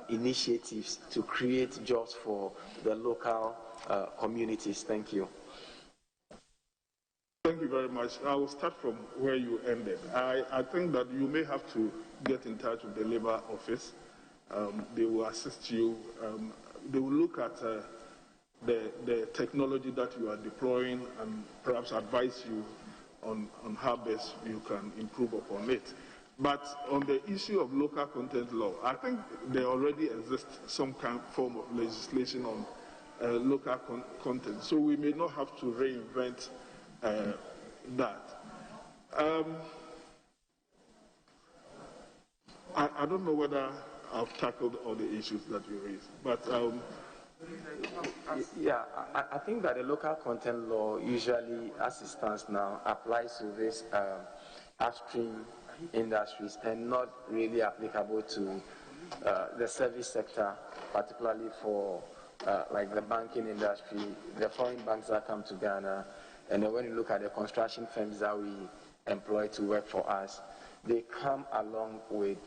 initiatives to create jobs for the local communities? Thank you. Thank you very much. I will start from where you ended. I think that you may have to get in touch with the Labour Office. They will assist you. They will look at the technology that you are deploying and perhaps advise you on how best you can improve upon it. But on the issue of local content law, I think there already exists some form of legislation on local content, so we may not have to reinvent that. I don't know whether I've tackled all the issues that you raised, but yeah, I think that the local content law usually, as it stands now, applies to this upstream industries and not really applicable to the service sector, particularly for like the banking industry, the foreign banks that come to Ghana, and then when you look at the construction firms that we employ to work for us, they come along with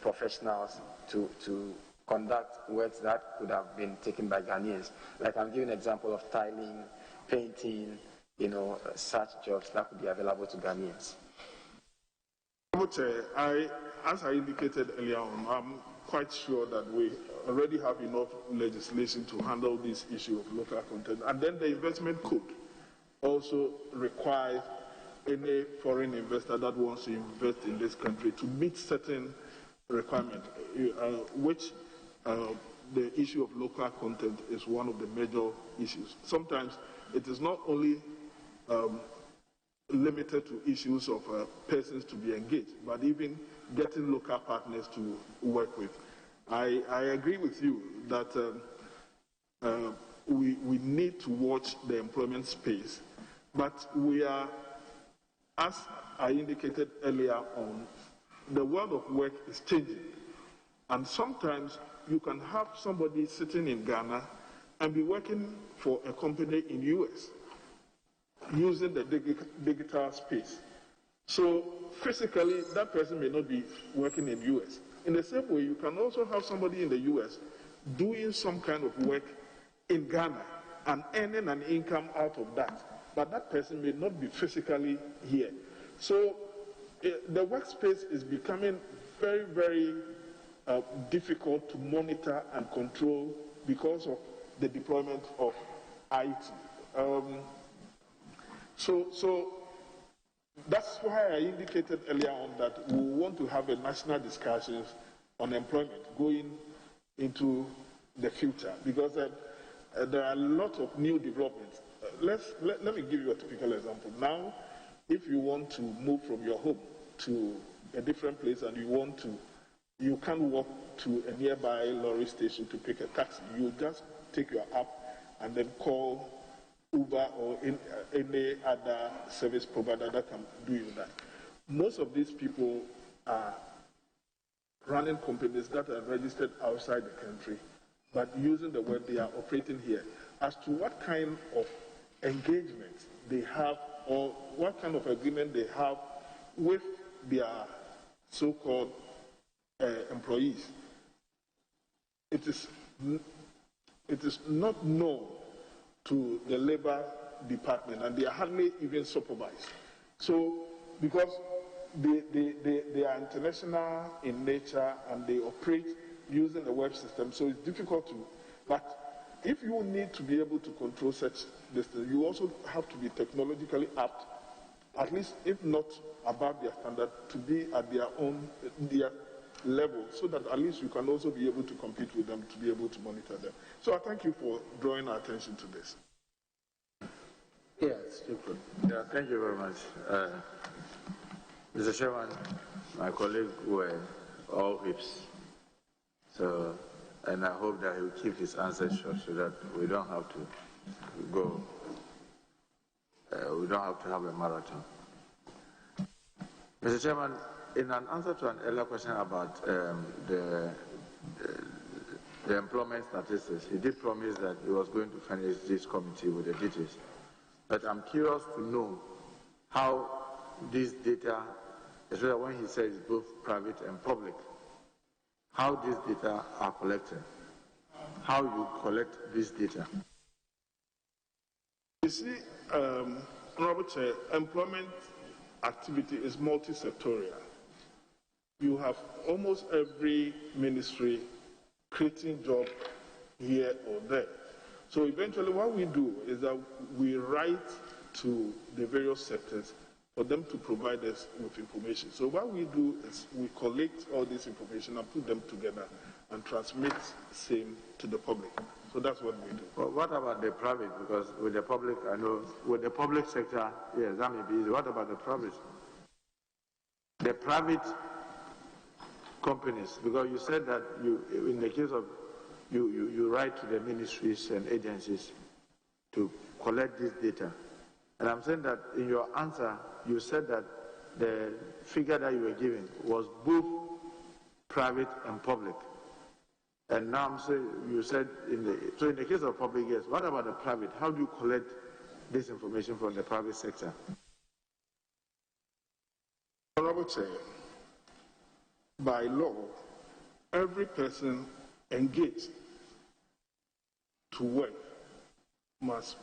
professionals to conduct works that could have been taken by Ghanaians. Like I'm giving an example of tiling, painting, such jobs that could be available to Ghanaians. As I indicated earlier on, I'm quite sure that we already have enough legislation to handle this issue of local content. And then the investment code also requires any foreign investor that wants to invest in this country to meet certain requirements, which the issue of local content is one of the major issues. Sometimes it is not only limited to issues of persons to be engaged, but even getting local partners to work with. I agree with you that we need to watch the employment space, but we are, as I indicated earlier on, the world of work is changing. And sometimes you can have somebody sitting in Ghana and be working for a company in the US. using the digital space. So physically, that person may not be working in the US. In the same way, you can also have somebody in the US doing some kind of work in Ghana and earning an income out of that. But that person may not be physically here. So the workspace is becoming very, very difficult to monitor and control because of the deployment of IT. So that's why I indicated earlier on that we want to have a national discussion on employment going into the future, because there are a lot of new developments. Let me give you a typical example. Now, if you want to move from your home to a different place and you can't walk to a nearby lorry station to pick a taxi. You just take your app and then call Uber or any other service provider that can do you that. Most of these people are running companies that are registered outside the country, but using the web, they are operating here. As to what kind of engagement they have or what kind of agreement they have with their so-called employees, it is not known to the labor department, and they are hardly even supervised. So, because they are international in nature and they operate using the web system, so it's difficult to. But if you need to be able to control such distance, you also have to be technologically apt, at least if not above their standard, to be at their level, so that at least you can also be able to compete with them, to be able to monitor them. So I thank you for drawing our attention to this. Yes, yeah, thank you very much. Mr. Chairman, my colleague were all whips. So, and I hope that he will keep his answers short so that we don't have to go, we don't have to have a marathon. Mr. Chairman, in an answer to an earlier question about the employment statistics, he did promise that he was going to furnish this committee with the details. But I'm curious to know how this data, especially when he says both private and public, how these data are collected, how you collect this data. You see, Honorable Chair, employment activity is multi-sectorial. You have almost every ministry creating jobs here or there. So eventually what we do is that we write to the various sectors for them to provide us with information. So what we do is we collect all this information and put them together and transmit same to the public. So that's what we do. Well, what about the private? Because with the public, I know, with the public sector, yes, that may be easy. What about the private? The private companies, because you said that you, in the case of, you write to the ministries and agencies to collect this data. And I'm saying that in your answer, you said that the figure that you were giving was both private and public. And now I'm saying, you said, so in the case of public, yes, what about the private? How do you collect this information from the private sector? Honorable Chair, by law, every person engaged to work must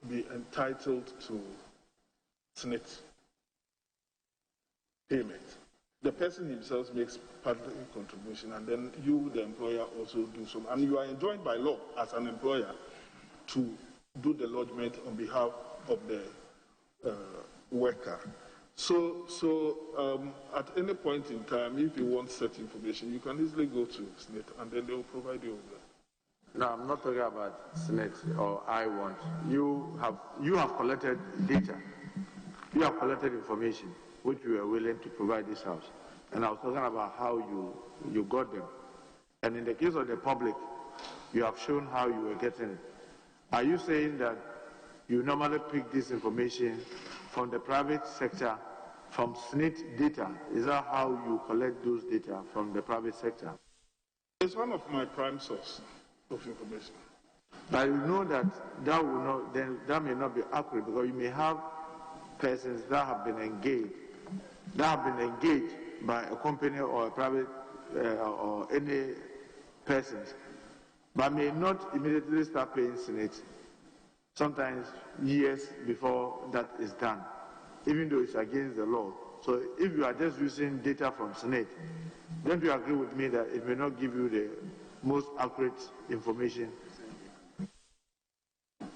be entitled to SNIT payment. The person himself makes part of the contribution, and then you, the employer, also do some. And you are enjoined by law as an employer to do the lodgement on behalf of the worker. So at any point in time, if you want such information, you can easily go to SNIT, and then they will provide you with that. No, I'm not talking about SNIT or I want. You have collected data. You have collected information which you are willing to provide this house. And I was talking about how you got them. And in the case of the public, you have shown how you were getting it. Are you saying that you normally pick this information from the private sector, from SNIT data? Is that how you collect those data from the private sector? It's one of my prime sources of information. But you know that that may not be accurate, because you may have persons that have been engaged by a company or a private or any persons, but may not immediately start paying Senate, sometimes years before that is done, even though it's against the law. So if you are just using data from Senate, don't you agree with me that it may not give you the most accurate information?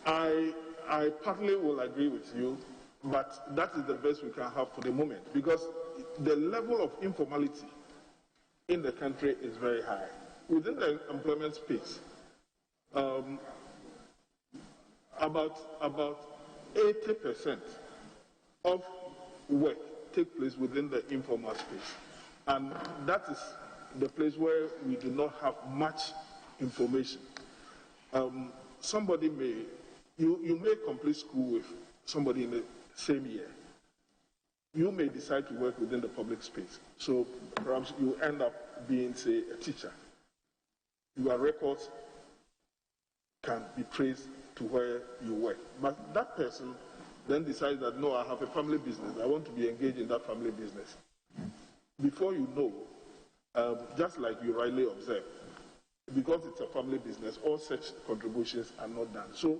I partly will agree with you, but that is the best we can have for the moment, because the level of informality in the country is very high. Within the employment space, about 80% of work takes place within the informal space, and that is the place where we do not have much information. Somebody may, you may complete school with somebody in the same year. You may decide to work within the public space, so perhaps you end up being, say, a teacher. Your records can be traced to where you work, but that person then decides that, no, I have a family business, I want to be engaged in that family business. Before you know, just like you rightly observed, because it's a family business, all such contributions are not done. So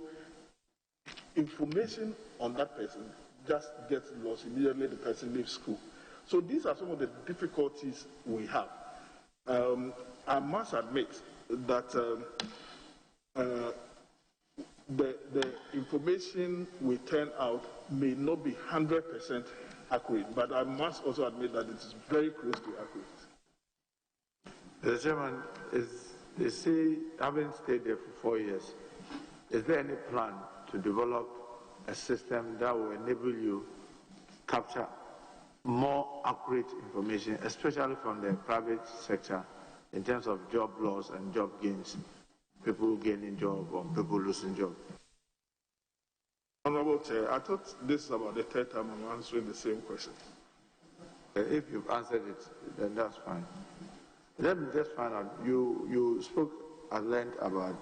information on that person just gets lost immediately the person leaves school. So these are some of the difficulties we have. I must admit that the information we turn out may not be 100% accurate, but I must also admit that it is very close to accurate. The chairman, they say, having stayed there for 4 years, is there any plan to develop a system that will enable you capture more accurate information, especially from the private sector, in terms of job loss and job gains, people gaining job or people losing job? Honorable Chair, I thought this is about the third time I'm answering the same question. If you've answered it, then that's fine. Let me just find out, you spoke at length about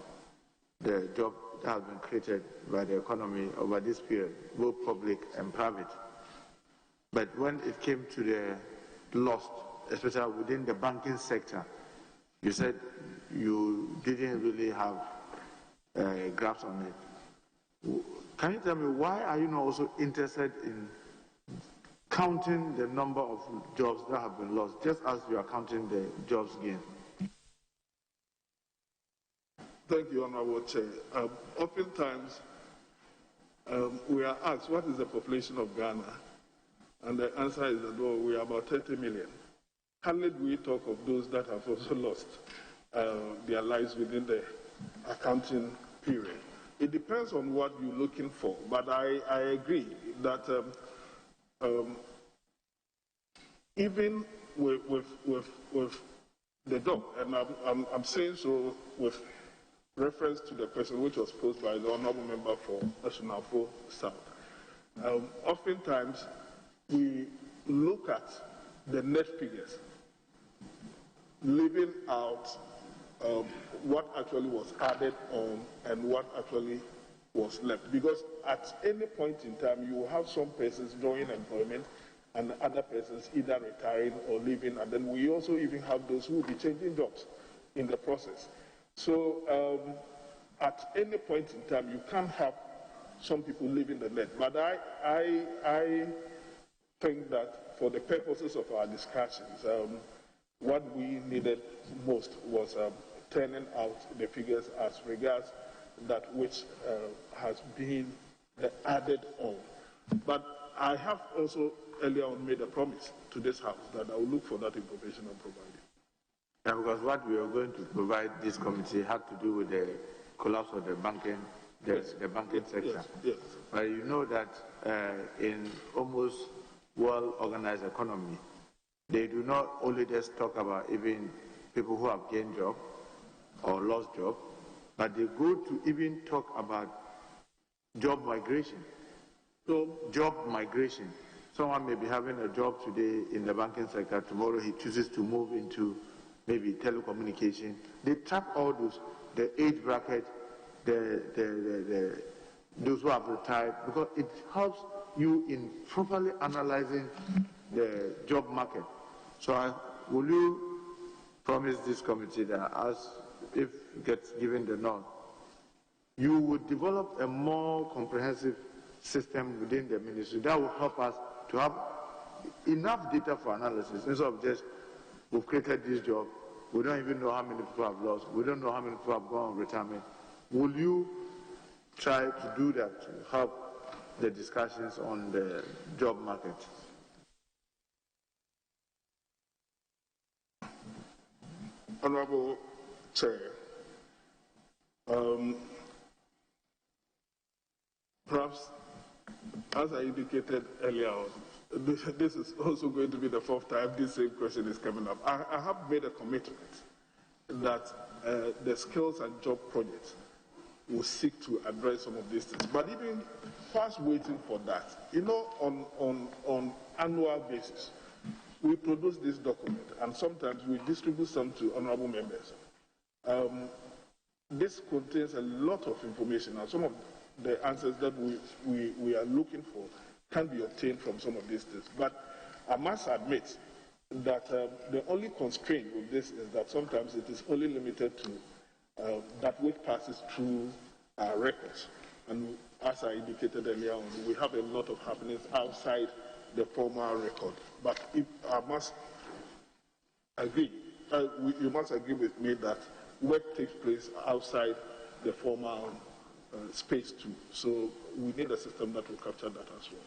the job that has been created by the economy over this period, both public and private. But when it came to the lost, especially within the banking sector, you said you didn't really have a grasp on it. Can you tell me, why are you not also interested in counting the number of jobs that have been lost, just as you are counting the jobs gained? Thank you, Honorable Chair. Oftentimes, we are asked, what is the population of Ghana? And the answer is that, well, we are about 30 million. Hardly do we talk of those that have also lost their lives within the accounting period. It depends on what you're looking for, but I agree that even with the job, and I'm saying so with reference to the question which was posed by the Honourable Member for National South. Oftentimes, we look at the net figures, leaving out what actually was added on and what actually was left. Because at any point in time, you will have some persons joining employment and other persons either retiring or leaving, and then we also even have those who will be changing jobs in the process. So at any point in time, you can't have some people leaving the net. But I think that for the purposes of our discussions, what we needed most was turning out the figures as regards that which has been added on. But I have also earlier on made a promise to this House that I will look for that information and provide it. Yeah, because what we are going to provide this committee had to do with the collapse of the banking, the banking sector. Yes, yes. But you know that in almost well-organized economy, they do not only just talk about even people who have gained job or lost job, but they go to even talk about job migration. So job migration. Someone may be having a job today in the banking sector, tomorrow he chooses to move into maybe telecommunication. They track all those, the age bracket, those who have retired, because it helps you in properly analyzing the job market. So will you promise this committee that as if it gets given the nod, you would develop a more comprehensive system within the ministry that will help us to have enough data for analysis instead of just, we've created this job, we don't even know how many people have lost, we don't know how many people have gone on retirement. Will you try to do that to help the discussions on the job market? Honorable Chair, perhaps, as I indicated earlier on, this is also going to be the fourth time this same question is coming up. I have made a commitment that the skills and job projects will seek to address some of these things. But even whilst waiting for that, you know, on annual basis, we produce this document, and sometimes we distribute some to honorable members. This contains a lot of information, and some of the answers that we are looking for can be obtained from some of these things. But I must admit that the only constraint with this is that sometimes it is only limited to that which passes through our records. And as I indicated earlier on, we have a lot of happenings outside the formal record. But if I must agree, you must agree with me that work takes place outside the formal space too. So we need a system that will capture that as well.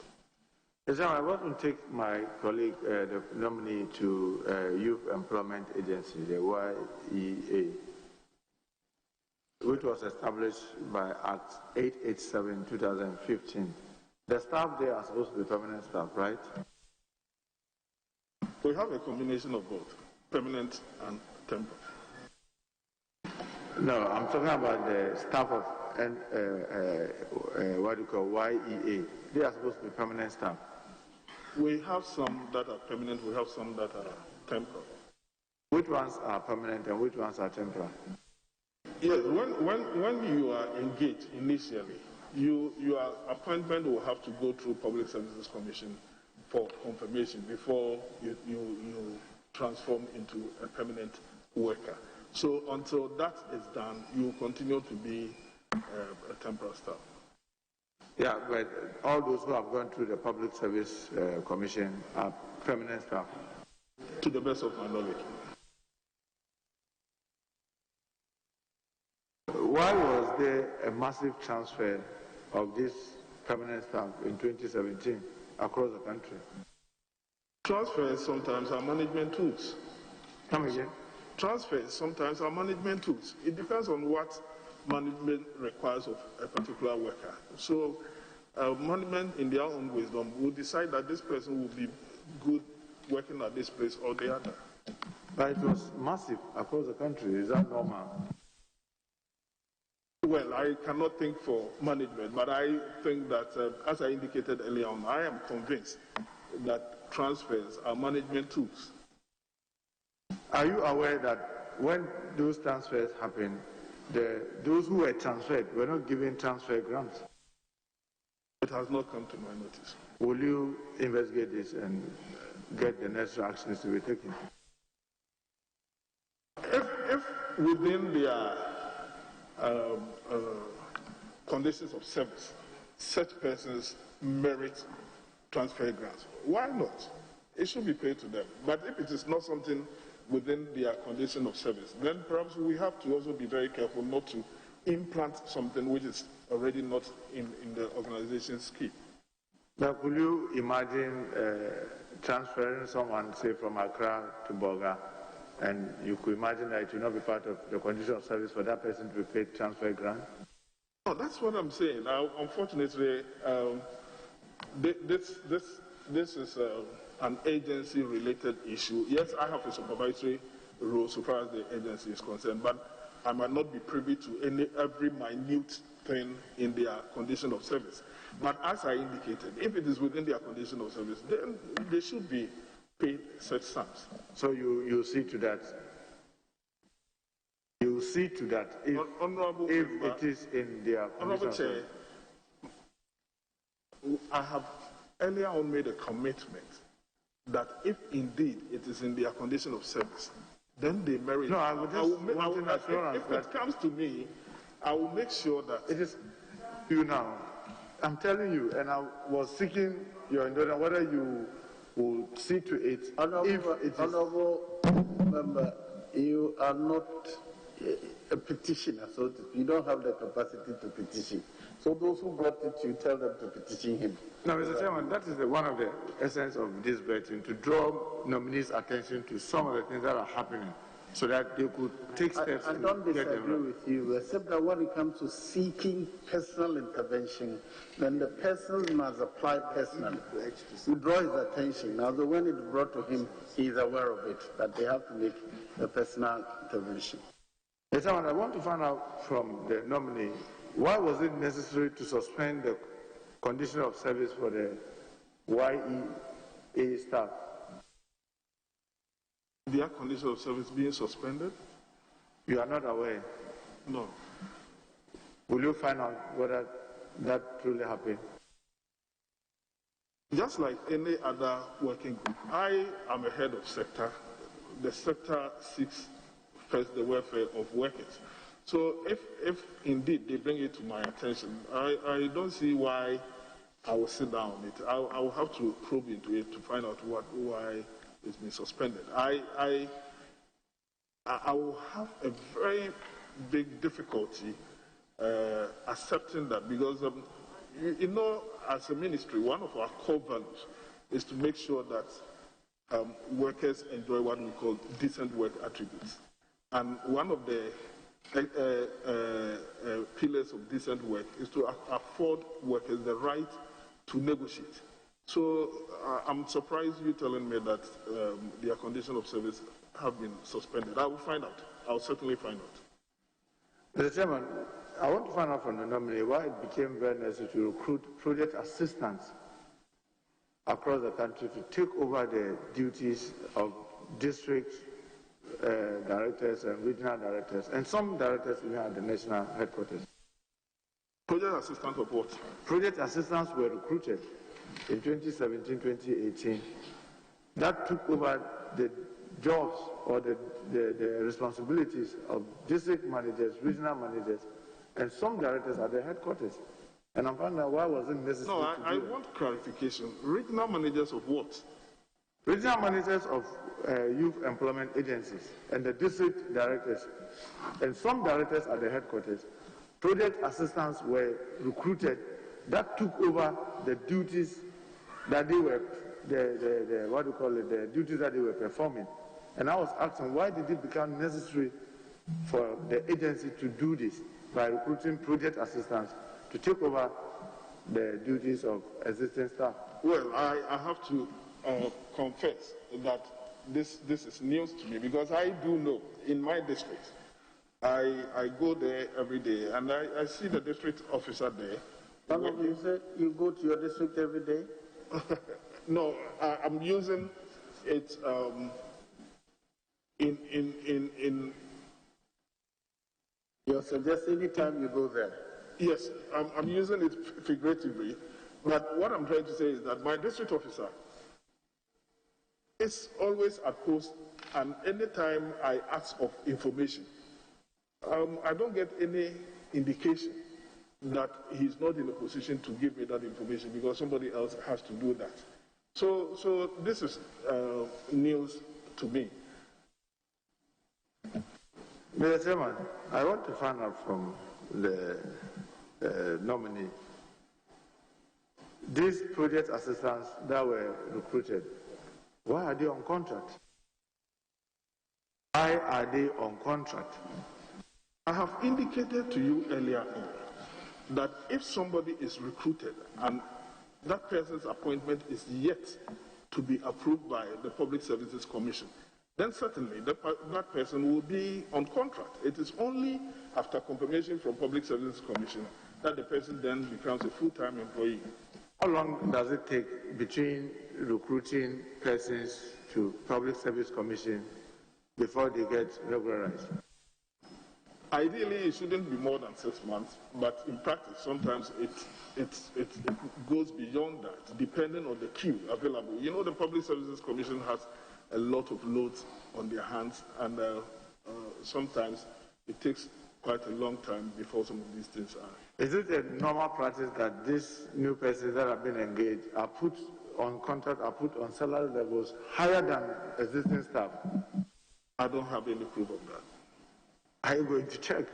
Yes, I want to take my colleague, the nominee to Youth Employment Agency, the YEA, which was established by Act 887/2015. The staff there are supposed to be permanent staff, right? We have a combination of both, permanent and temporary. No, I'm talking about the staff of what do you call YEA. They are supposed to be permanent staff. We have some that are permanent, we have some that are temporary. Which ones are permanent and which ones are temporary? Yes, when you are engaged initially, your appointment will have to go through Public Services Commission for confirmation before you transform into a permanent worker. So until that is done, you continue to be a temporary staff. Yeah, but all those who have gone through the Public Service Commission are permanent staff. To the best of my knowledge. Why was there a massive transfer of this permanent staff in 2017 across the country? Transfers sometimes are management tools. Come again? Transfers sometimes are management tools. It depends on what management requires of a particular worker. So management in their own wisdom will decide that this person will be good working at this place or the other. But it was massive across the country. Is that normal? Well, I cannot think for management, but I think that, as I indicated earlier on, I am convinced that transfers are management tools. Are you aware that when those transfers happen, those who were transferred were not given transfer grants? It has not come to my notice. Will you investigate this and get the necessary actions to be taken? If within their conditions of service, such persons merit transfer grants, why not? It should be paid to them. But if it is not something within their condition of service, then perhaps we have to also be very careful not to implant something which is already not in the organization's scheme. Now, could you imagine transferring someone, say, from Accra to Boga, and you could imagine that it will not be part of the condition of service for that person to be paid transfer grant? No, that's what I'm saying. Unfortunately, this is an agency-related issue. Yes, I have a supervisory role so far as the agency is concerned, but I might not be privy to every minute thing in their condition of service. But as I indicated, if it is within their condition of service, then they should be paid such sums. So you see to that? You will see to that if it is in their Honorable Chair, I have earlier on made a commitment that if indeed it is in their condition of service, then they merit. No, I would just if it comes to me, I will make sure that it is you now. I'm telling you, and I was seeking your indulgence whether you will see to it. Honorable member, you are not a petitioner, so you don't have the capacity to petition. So those who brought it, you tell them to petition him. No, Mr. Chairman, that is one of the essence of this vetting, to draw nominees' attention to some of the things that are happening, so that they could take steps I don't disagree with you, except that when it comes to seeking personal intervention, then the person must apply personally. We draw his attention. Now, when it's brought to him, he is aware of it, that they have to make a personal intervention. Mr. Chairman, I want to find out from the nominee, why was it necessary to suspend the condition of service for the YEA staff? Their condition of service being suspended? You are not aware? No. Will you find out whether that truly happened? Just like any other working group, I am a head of sector. The sector seeks first the welfare of workers. So if indeed they bring it to my attention, I don't see why I will sit down on it. I will have to probe into it to find out why it's been suspended. I will have a very big difficulty accepting that, because you know, as a ministry, one of our core values is to make sure that workers enjoy what we call decent work attributes. And one of the pillars of decent work is to afford workers the right to negotiate. So I'm surprised you telling me that their condition of service have been suspended. I will find out. I'll certainly find out. Mr. Chairman, I want to find out from the nominee why it became very necessary to recruit project assistants across the country to take over the duties of district directors and regional directors, and some directors even at the national headquarters. Project assistants of what? Project assistants were recruited in 2017-2018 that took over the jobs or the responsibilities of district managers, regional managers, and some directors at the headquarters. And I'm wondering why was it necessary? No, I want clarification. Regional managers of what? Regional managers of youth employment agencies and the district directors and some directors at the headquarters. Project assistants were recruited that took over the duties that they were, the duties that they were performing. And I was asking, why did it become necessary for the agency to do this by recruiting project assistants to take over the duties of existing staff? Well, I have to confess that this is news to me, because I do know in my district, I go there every day and I see the district officer there. You said you go to your district every day? No, I'm using it in. You're suggesting anytime you go there? Yes, I'm using it figuratively, but what I'm trying to say is that my district officer is always at post, and anytime I ask of information, I don't get any indication that he's not in a position to give me that information because somebody else has to do that. So this is news to me. Mr. Chairman, I want to find out from the nominee, these project assistants that were recruited, why are they on contract? Why are they on contract? I have indicated to you earlier on that if somebody is recruited and that person's appointment is yet to be approved by the Public Services Commission, then certainly that person will be on contract. It is only after confirmation from Public Services Commission that the person then becomes a full-time employee. How long does it take between recruiting persons to Public Service Commission before they get regularized? Ideally, it shouldn't be more than 6 months, but in practice, sometimes it goes beyond that, depending on the queue available. You know, the Public Services Commission has a lot of loads on their hands, and sometimes it takes quite a long time before some of these things are. Is it a normal practice that these new persons that have been engaged are put on contract, are put on salary levels higher than existing staff? I don't have any proof of that. Are you going to check?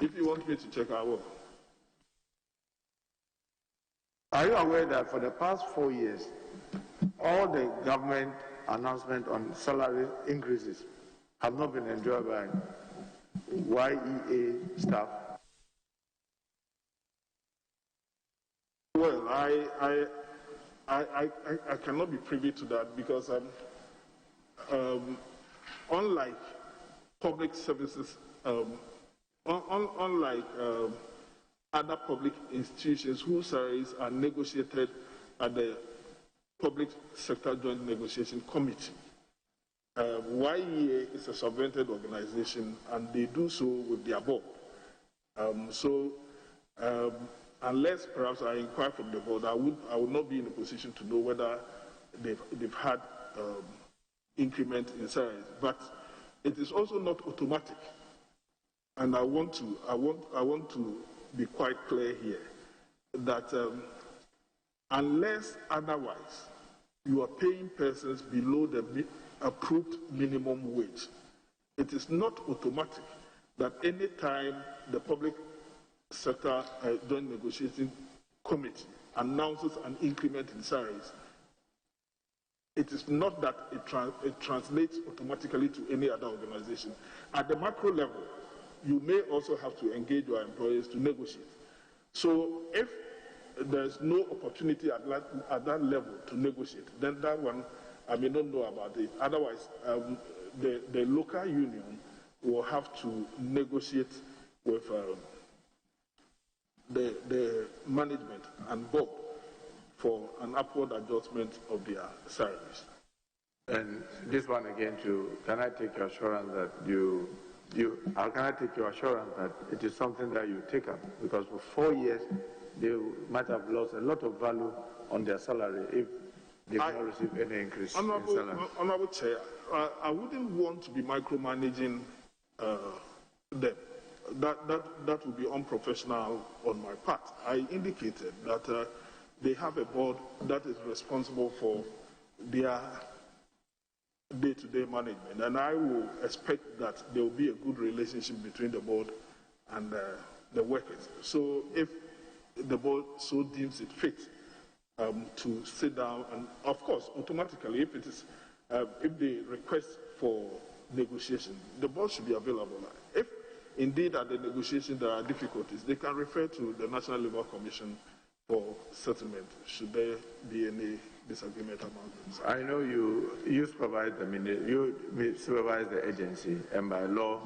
If you want me to check, I will. Are you aware that for the past 4 years, all the government announcements on salary increases have not been enjoyed by YEA staff? Well, I cannot be privy to that because unlike public services, unlike other public institutions whose salaries are negotiated at the Public Sector Joint Negotiation Committee, YEA is a subvented organization and they do so with their board. Unless perhaps I inquire from the board, I would not be in a position to know whether they've had increment in salaries. But it is also not automatic, and I want to be quite clear here that unless otherwise you are paying persons below the approved minimum wage, it is not automatic that any time the Public Sector Joint Negotiating Committee announces an increment in salaries, it is not that it translates automatically to any other organization. At the macro level, you may also have to engage your employers to negotiate. So if there's no opportunity at that level to negotiate, then that one, I may not know about it. Otherwise, the local union will have to negotiate with the management and board for an upward adjustment of their salaries. And this one again too, can I take your assurance that can I take your assurance that it is something that you take up? Because for 4 years, they might have lost a lot of value on their salary if they have not received any increase in salary. Honorable Chair, I wouldn't want to be micromanaging them. That would be unprofessional on my part. I indicated that they have a board that is responsible for their day-to-day management, and I will expect that there will be a good relationship between the board and the workers. So if the board so deems it fit to sit down, and of course, automatically, if it is if they request for negotiation, the board should be available. If indeed at the negotiation there are difficulties, they can refer to the National Labour Commission for settlement, should there be any disagreement among them. I know you supervise the agency, and by law,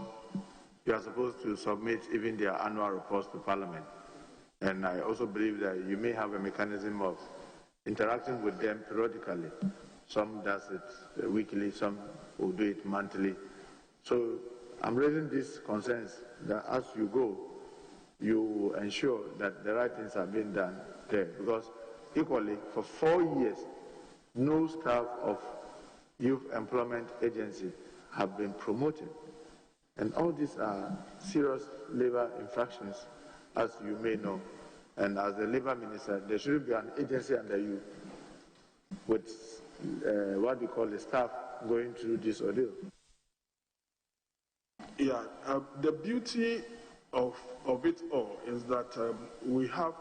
you are supposed to submit even their annual reports to Parliament. And I also believe that you may have a mechanism of interacting with them periodically. Some does it weekly, some will do it monthly. So I'm raising these concerns that as you go, you ensure that the right things are being done there. Because equally, for 4 years, no staff of Youth Employment Agency have been promoted. And all these are serious labor infractions, as you may know. And as the labor minister, there should be an agency under you with what we call the staff going through this ordeal. Yeah, the beauty of it all is that we have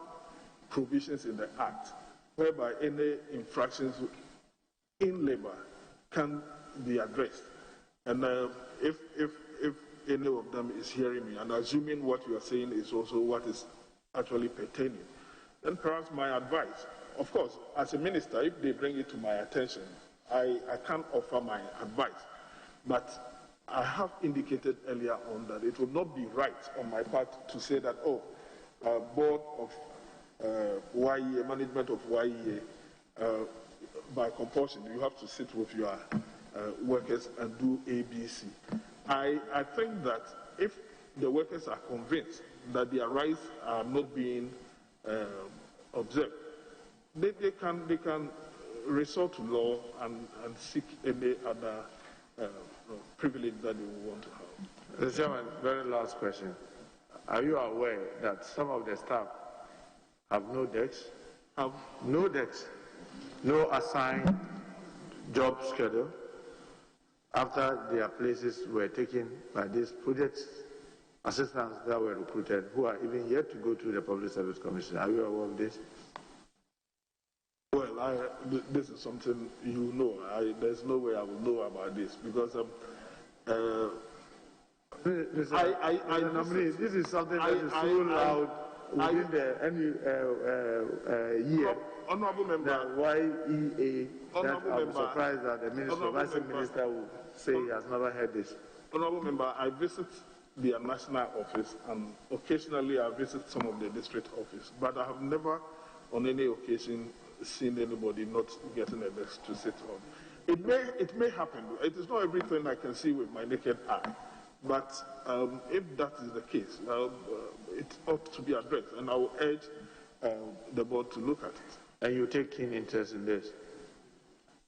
provisions in the Act whereby any infractions in labor can be addressed. And if any of them is hearing me, and assuming what you are saying is also what is actually pertaining, then perhaps my advice, of course, as a minister, if they bring it to my attention, I can't offer my advice. But I have indicated earlier on that it would not be right on my part to say that, board of YEA, management of YEA, by compulsion, you have to sit with your workers and do ABC. I think that if the workers are convinced that their rights are not being observed, they can resort to law and seek any other privilege that they want to have. Mr. Chairman, very last question. Are you aware that some of the staff have no decks? Have no decks, no assigned job schedule after their places were taken by these project assistants that were recruited, who are even yet to go through the Public Service Commission? Are you aware of this? Well, this is something you know. There's no way I will know about this because Nominees, this is something that is so loud within the year. Honorable Member, that YEA, that I'm surprised that the Vice Minister will say he has never heard this. Honorable Member, I visit their national office and occasionally I visit some of the district office, but I have never on any occasion seen anybody not getting a desk to sit on. It may happen. It is not everything I can see with my naked eye. But if that is the case, it ought to be addressed, and I will urge the board to look at it. And you take keen interest in this?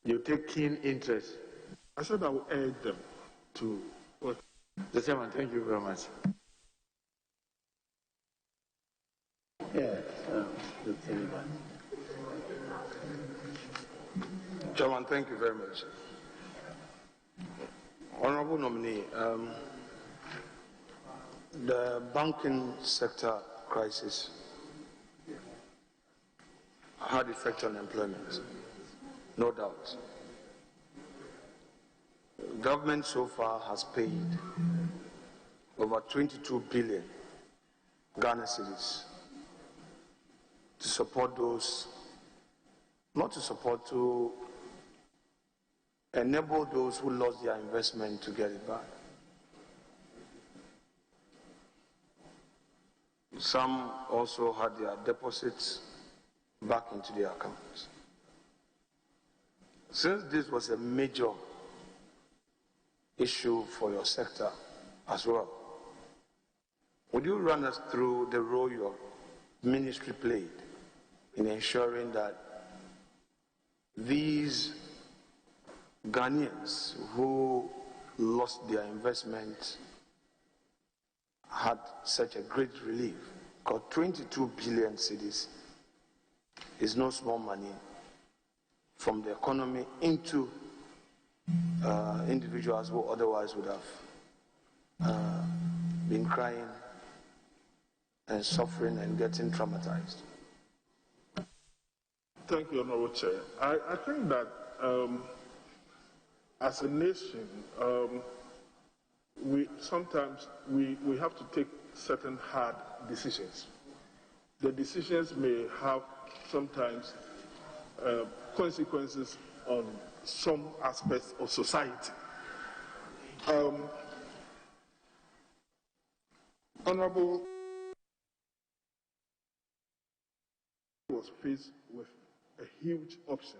You take keen interest? I said I will urge them to work. Mr. Chairman, thank you very much. Yes, Chairman, thank you very much. Honorable nominee, the banking sector crisis had effect on employment, no doubt. Government so far has paid over 22 billion Ghana cedis to support those, not to support, to enable those who lost their investment to get it back. Some also had their deposits back into their accounts. Since this was a major issue for your sector as well, would you run us through the role your ministry played in ensuring that these Ghanaians who lost their investment had such a great relief? Because 22 billion cedis is no small money from the economy into individuals who otherwise would have been crying and suffering and getting traumatized. Thank you, Honorable Chair. I think that as a nation, we sometimes have to take certain hard decisions. The decisions may have sometimes consequences on some aspects of society. Honorable was faced with a huge option,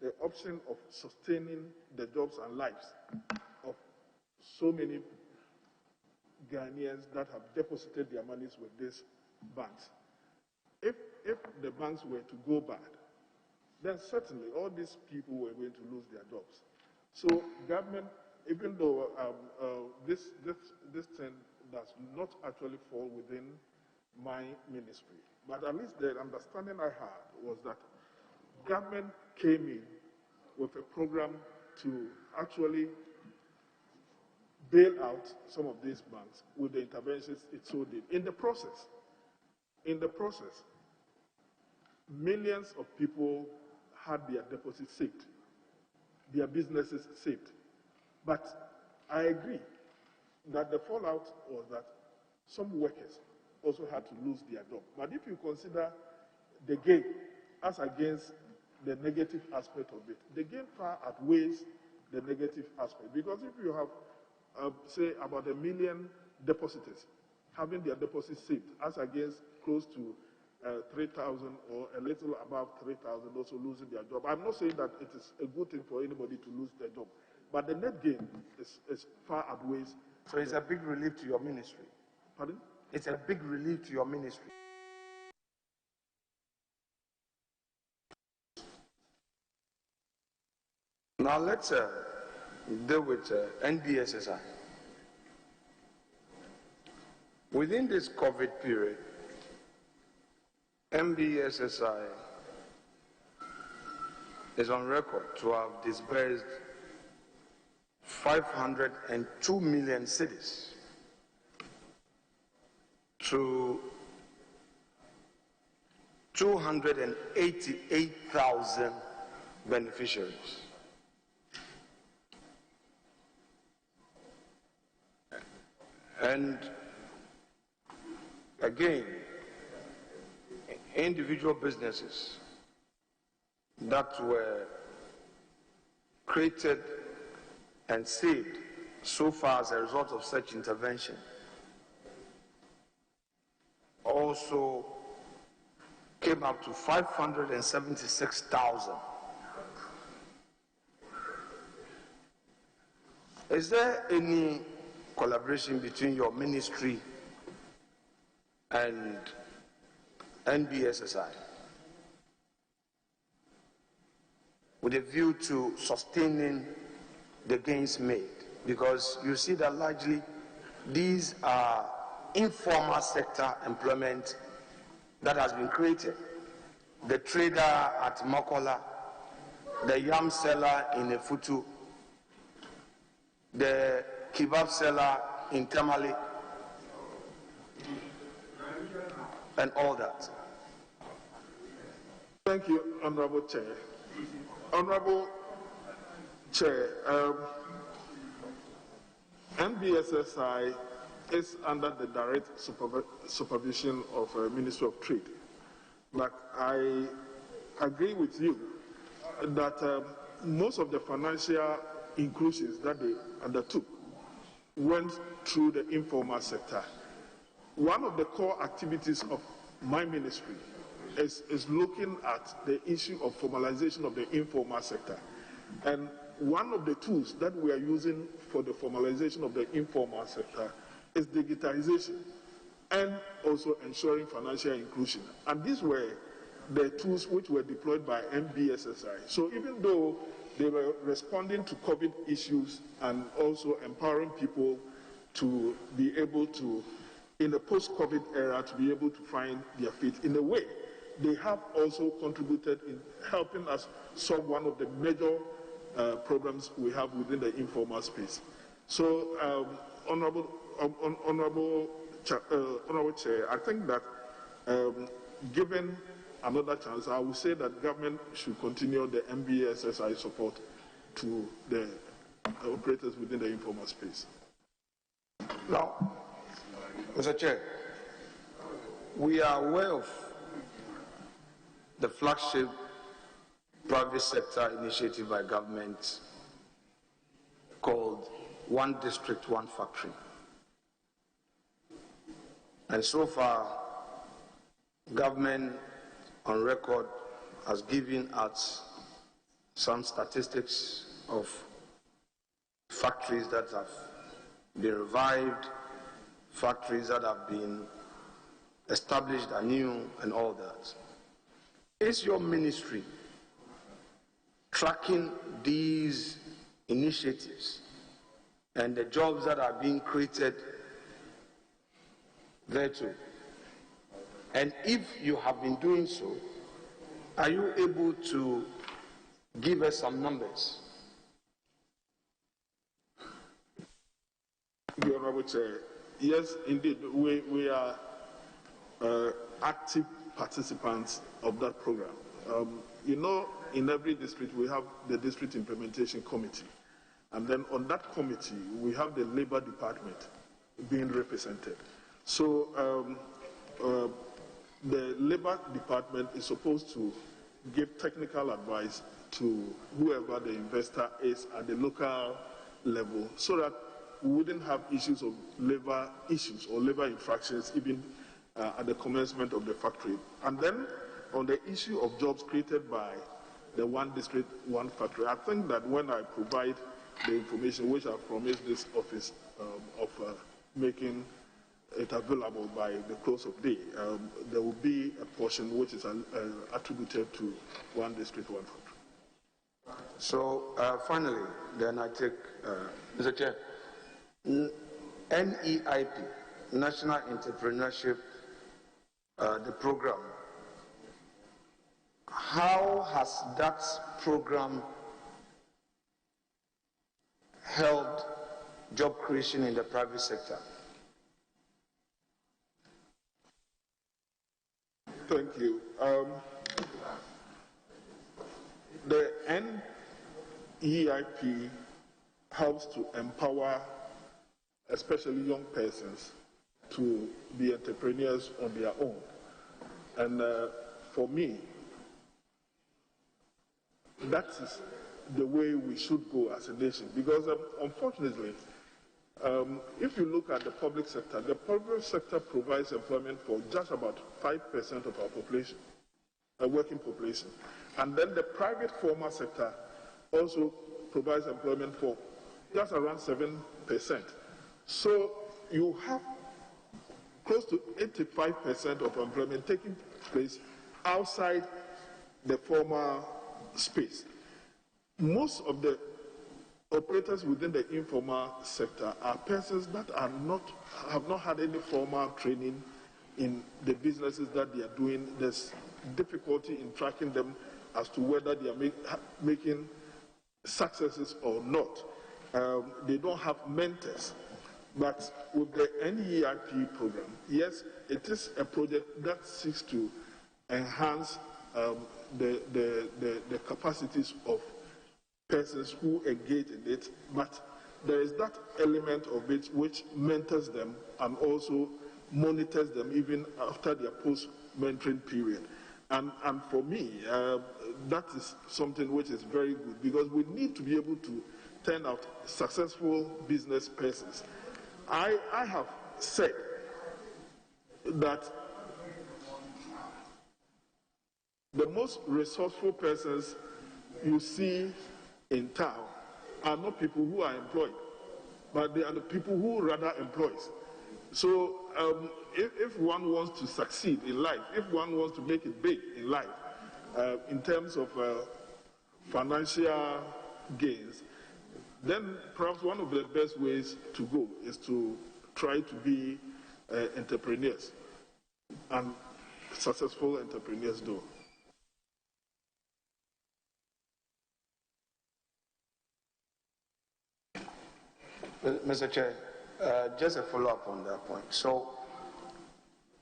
the option of sustaining the jobs and lives of so many Ghanaians that have deposited their monies with these banks. If the banks were to go bad, then certainly all these people were going to lose their jobs. So government, even though this thing does not actually fall within my ministry, but at least the understanding I had was that government came in with a program to actually bail out some of these banks with the interventions it so did. In the process, millions of people had their deposits saved, their businesses saved. But I agree that the fallout was that some workers also had to lose their job. But if you consider the gain as against the negative aspect of it, the gain far outweighs the negative aspect. Because if you have, say, about 1 million depositors having their deposits saved, as against close to 3,000 or a little above 3,000 also losing their job. I'm not saying that it is a good thing for anybody to lose their job, but the net gain is far outweighs So it's a big relief to your ministry. Pardon? It's a big relief to your ministry. Now let's deal with NBSSI. Within this COVID period, NBSSI is on record to have disbursed 502 million cedis to 288,000 beneficiaries. And again, individual businesses that were created and saved so far as a result of such intervention also came up to 576,000. Is there any collaboration between your ministry and NBSSI with a view to sustaining the gains made? Because you see that largely these are informal sector employment that has been created. The trader at Mokola, the yam seller in Efutu, the kebab seller in Tamale, and all that. Thank you, Honorable Chair. Honorable Chair, NBSSI is under the direct supervision of Ministry of Trade. But I agree with you that most of the financial inclusions that they undertook went through the informal sector. One of the core activities of my ministry is looking at the issue of formalization of the informal sector. And one of the tools that we are using for the formalization of the informal sector is digitization and also ensuring financial inclusion. And these were the tools which were deployed by NBSSI. So even though they were responding to COVID issues and also empowering people to be able to, in the post-COVID era, to be able to find their feet in a way, they have also contributed in helping us solve one of the major problems we have within the informal space. So, Honorable Chair, I think that given another chance, I would say that government should continue the NBSSI support to the operators within the informal space. Now, Mr. Chair, we are aware of the flagship private sector initiative by government called One District, One Factory. And so far, government on record has given us some statistics of factories that have been revived, factories that have been established anew, and all that. Is your ministry tracking these initiatives and the jobs that are being created there too? And if you have been doing so, are you able to give us some numbers? Your Honorable Chair, yes, indeed, we are active participants of that program. You know, in every district we have the district implementation committee, and then on that committee we have the labor department being represented. So the labor department is supposed to give technical advice to whoever the investor is at the local level, so that we wouldn't have issues of labor issues or labor infractions even at the commencement of the factory. And then on the issue of jobs created by the One District, One Factory, I think that when I provide the information which I've promised this office of making it available by the close of day. There will be a portion which is attributed to one district, one country. So finally, then I take, Mr. Chair, NEIP, National Entrepreneurship, the program. How has that program helped job creation in the private sector? Thank you. The NEIP helps to empower especially young persons to be entrepreneurs on their own. And for me, that is the way we should go as a nation. Because unfortunately, if you look at the public sector provides employment for just about 5% of our population, a working population. And then the private formal sector also provides employment for just around 7%. So you have close to 85% of employment taking place outside the formal space. Most of the operators within the informal sector are persons that have not had any formal training in the businesses that they are doing. There's difficulty in tracking them as to whether they are making successes or not. They don't have mentors. But with the NEIP program, yes, it is a project that seeks to enhance the capacities of persons who engage in it, but there is that element of it which mentors them and also monitors them even after their post-mentoring period. And for me, that is something which is very good, because we need to be able to turn out successful business persons. I have said that the most resourceful persons you see in town are not people who are employed, but they are the people who rather employs. So if one wants to succeed in life, if one wants to make it big in life, in terms of financial gains, then perhaps one of the best ways to go is to try to be entrepreneurs, and successful entrepreneurs do. Mr. Chair, just a follow-up on that point. So,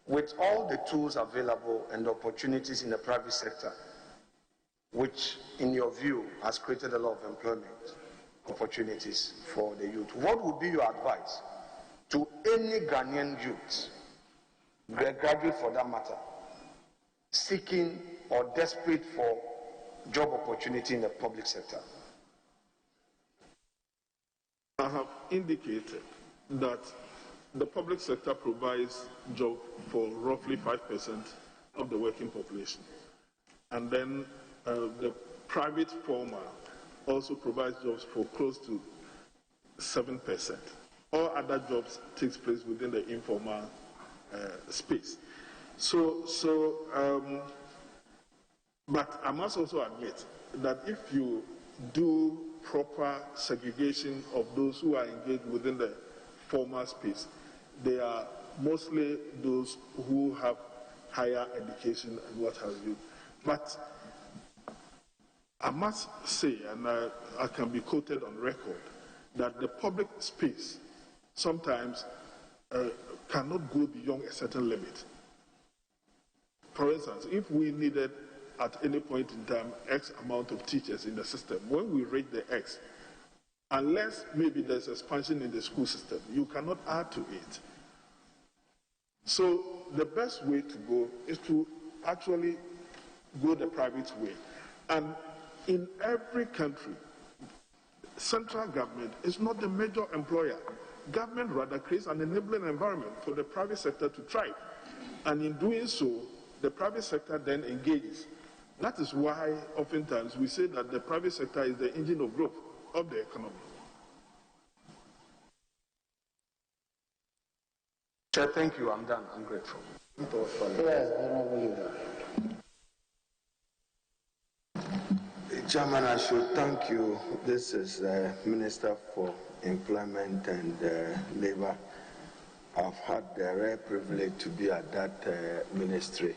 with all the tools available and opportunities in the private sector, which, in your view, has created a lot of employment opportunities for the youth, what would be your advice to any Ghanaian youth, graduate for that matter, seeking or desperate for job opportunity in the public sector? I have indicated that the public sector provides jobs for roughly 5% of the working population. And then the private formal also provides jobs for close to 7%. All other jobs takes place within the informal space. But I must also admit that if you do proper segregation of those who are engaged within the formal space, they are mostly those who have higher education and what have you. But I must say, and I can be quoted on record, that the public space sometimes cannot go beyond a certain limit. For instance, if we needed at any point in time X amount of teachers in the system, when we rate the X, unless maybe there's expansion in the school system, you cannot add to it. So the best way to go is to actually go the private way. And in every country, central government is not the major employer. Government rather creates an enabling environment for the private sector to thrive. And in doing so, the private sector then engages. That is why oftentimes we say that the private sector is the engine of growth of the economy. Chair, thank you. I'm done. I'm grateful. Yes, Honorable Leader. Chairman, I should thank you. This is the Minister for Employment and Labor. I've had the rare privilege to be at that ministry,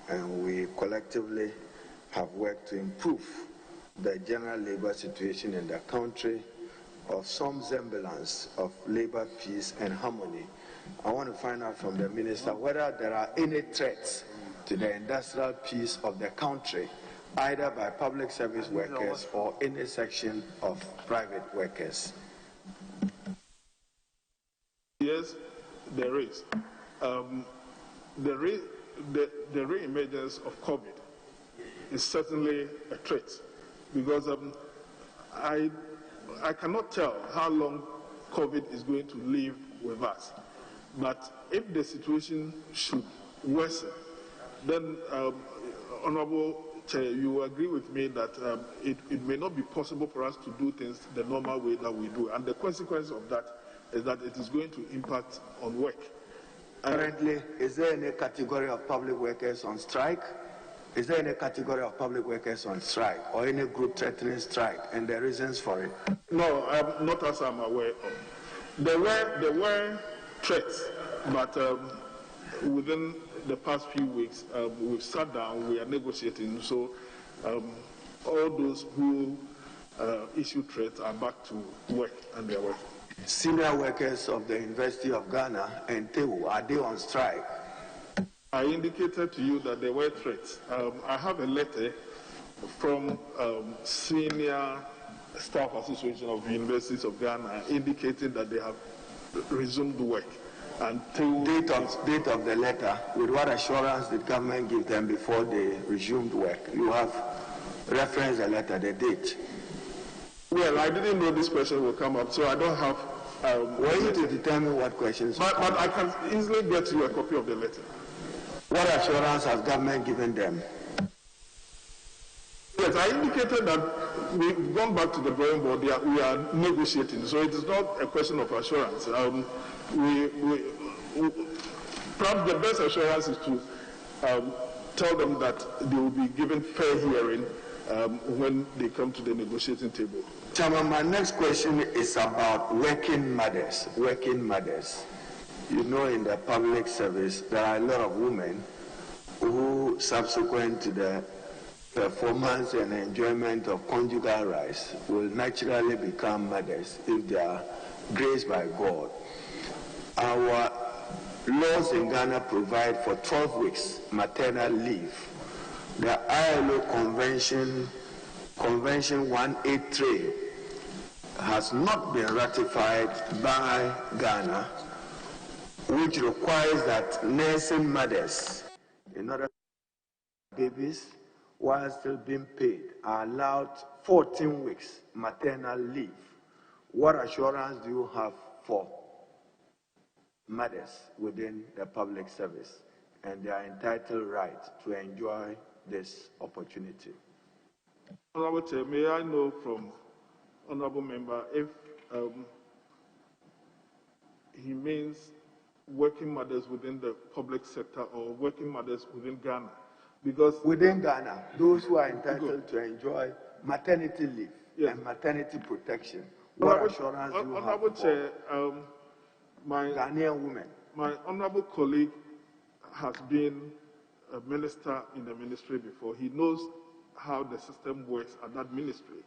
and we collectively have worked to improve the general labor situation in the country, of some semblance of labor peace and harmony. I want to find out from the minister whether there are any threats to the industrial peace of the country, either by public service workers or any section of private workers. Yes, there is. The re-emergence of COVID is certainly a threat, because I cannot tell how long COVID is going to live with us. But if the situation should worsen, then, Honorable Chair, you agree with me that it may not be possible for us to do things the normal way that we do. And the consequence of that is that it is going to impact on work. Currently, is there any category of public workers on strike? Is there any category of public workers on strike or any group threatening strike, and the reasons for it? No, not as I'm aware of. There were threats, but within the past few weeks, we've sat down, we are negotiating. So all those who issue threats are back to work, and they are working. Senior workers of the University of Ghana and TEU, are they on strike? I indicated to you that there were threats. I have a letter from Senior Staff Association of the Universities of Ghana indicating that they have resumed work. And date of the letter, with what assurance did government give them before they resumed work? You have referenced the letter, the date. Well, I didn't know this question will come up, so I don't have... Were you to determine what questions? But I can easily get you a copy of the letter. What assurance has government given them? Yes, I indicated that we've gone back to the drawing board. We are negotiating, so it is not a question of assurance. Perhaps the best assurance is to tell them that they will be given fair hearing when they come to the negotiating table. Chairman, my next question is about working mothers. Working mothers. You know, in the public service, there are a lot of women who, subsequent to the performance and enjoyment of conjugal rights, will naturally become mothers if they are graced by God. Our laws in Ghana provide for 12 weeks maternal leave. The ILO Convention 183 has not been ratified by Ghana, which requires that nursing mothers, in order to have babies while still being paid, are allowed 14 weeks maternal leave. What assurance do you have for mothers within the public service and their entitled right to enjoy this opportunity? Honorable Chair, may I know from Honorable Member if he means working mothers within the public sector or working mothers within Ghana? Because within Ghana, those who are entitled to enjoy maternity leave and maternity protection, what assurance do you have? Honorable Chair, my Ghanaian women. My honorable colleague has been a minister in the ministry before. He knows how the system works at that ministry.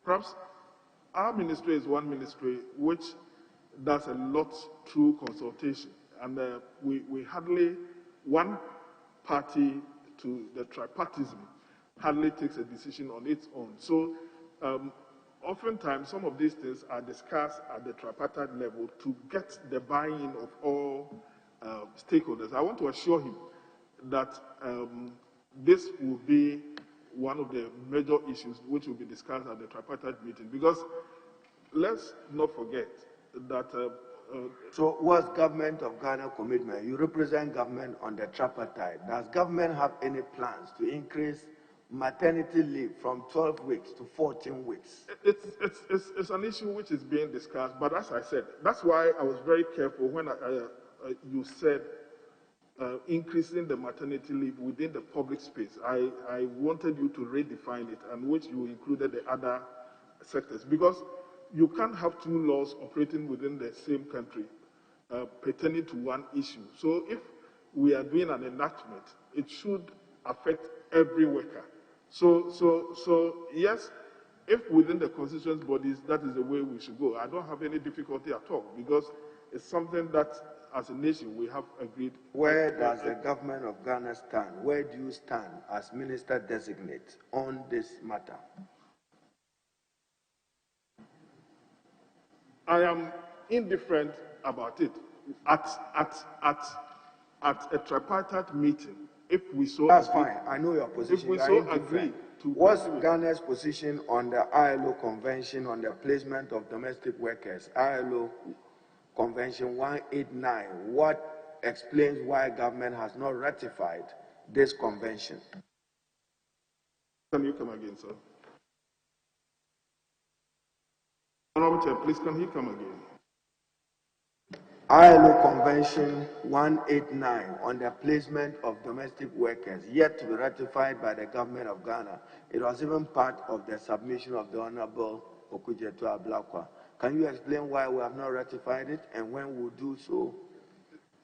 Perhaps our ministry is one ministry which does a lot through consultation, and we hardly, one party to the tripartism hardly takes a decision on its own. So oftentimes some of these things are discussed at the tripartite level to get the buy-in of all stakeholders. I want to assure him that this will be one of the major issues which will be discussed at the tripartite meeting, because let's not forget that... so what's government of Ghana commitment? You represent government on the tripartite. Does government have any plans to increase maternity leave from 12 weeks to 14 weeks? It's an issue which is being discussed, but as I said, that's why I was very careful when you said increasing the maternity leave within the public space. I wanted you to redefine it, and which you included the other sectors, because you can't have two laws operating within the same country pertaining to one issue. So if we are doing an enactment, it should affect every worker. So yes, if within the constituent bodies that is the way we should go, I don't have any difficulty at all, because it's something that as a nation we have agreed. Where does the government of Ghana stand? Where do you stand as minister designate on this matter? I am indifferent about it. At a tripartite meeting, if we so that's agree, fine. I know your position. if we so agree to what's Ghana's position on the ILO Convention on the placement of domestic workers, ILO Convention 189? What explains why government has not ratified this convention? Can you come again, sir? Honorable Chair, please can he come again? ILO Convention 189 on the placement of domestic workers, yet to be ratified by the government of Ghana. It was even part of the submission of the Honorable Okujeto Ablakwa. Can you explain why we have not ratified it and when we'll do so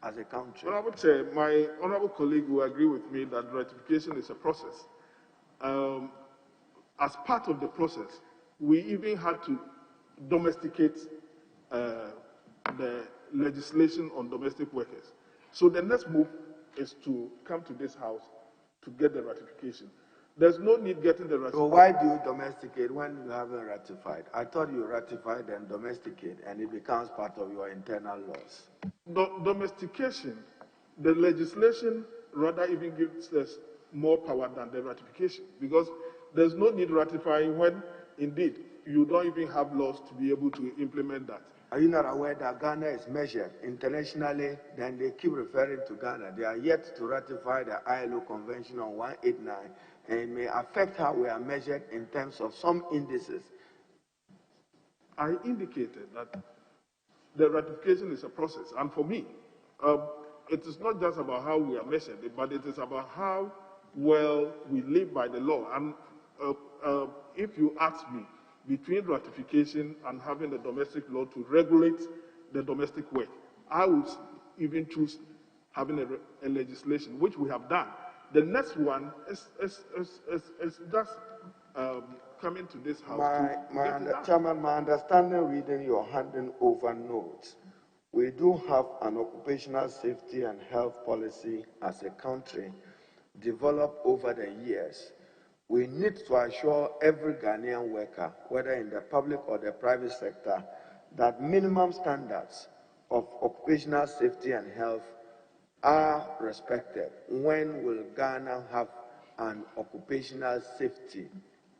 as a country? Honorable Chair, my honorable colleague will agree with me that ratification is a process. As part of the process, we even had to domesticate the legislation on domestic workers. So the next move is to come to this house to get the ratification. There's no need getting the ratification. So why do you domesticate when you haven't ratified? I thought you ratified and domesticate, and it becomes part of your internal laws. Domestication, the legislation rather even gives us more power than the ratification, because there's no need ratifying when, indeed, you don't even have laws to be able to implement that. Are you not aware that Ghana is measured internationally? Then they keep referring to Ghana. They are yet to ratify the ILO Convention on 189, and it may affect how we are measured in terms of some indices. I indicated that the ratification is a process, and for me, it is not just about how we are measured, but it is about how well we live by the law. And if you ask me, between ratification and having the domestic law to regulate the domestic work, I would even choose having a legislation, which we have done. The next one is just coming to this house. Chairman, my understanding reading your handing over notes, we do have an occupational safety and health policy as a country developed over the years. We need to assure every Ghanaian worker, whether in the public or the private sector, that minimum standards of occupational safety and health are respected. When will Ghana have an occupational safety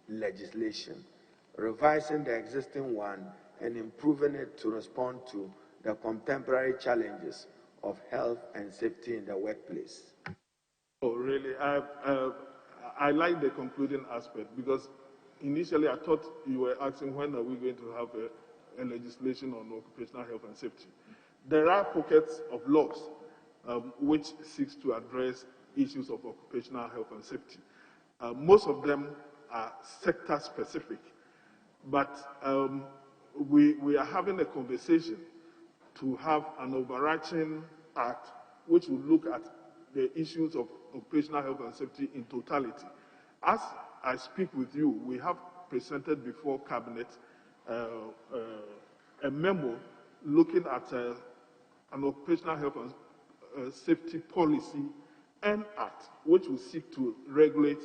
legislation, revising the existing one and improving it to respond to the contemporary challenges of health and safety in the workplace? Oh, really? I like the concluding aspect, because initially I thought you were asking when are we going to have a legislation on occupational health and safety. There are pockets of laws which seeks to address issues of occupational health and safety. Most of them are sector specific, but we are having a conversation to have an overarching act which will look at the issues of occupational health and safety in totality. As I speak with you, we have presented before Cabinet a memo looking at an occupational health and safety policy and act, which will seek to regulate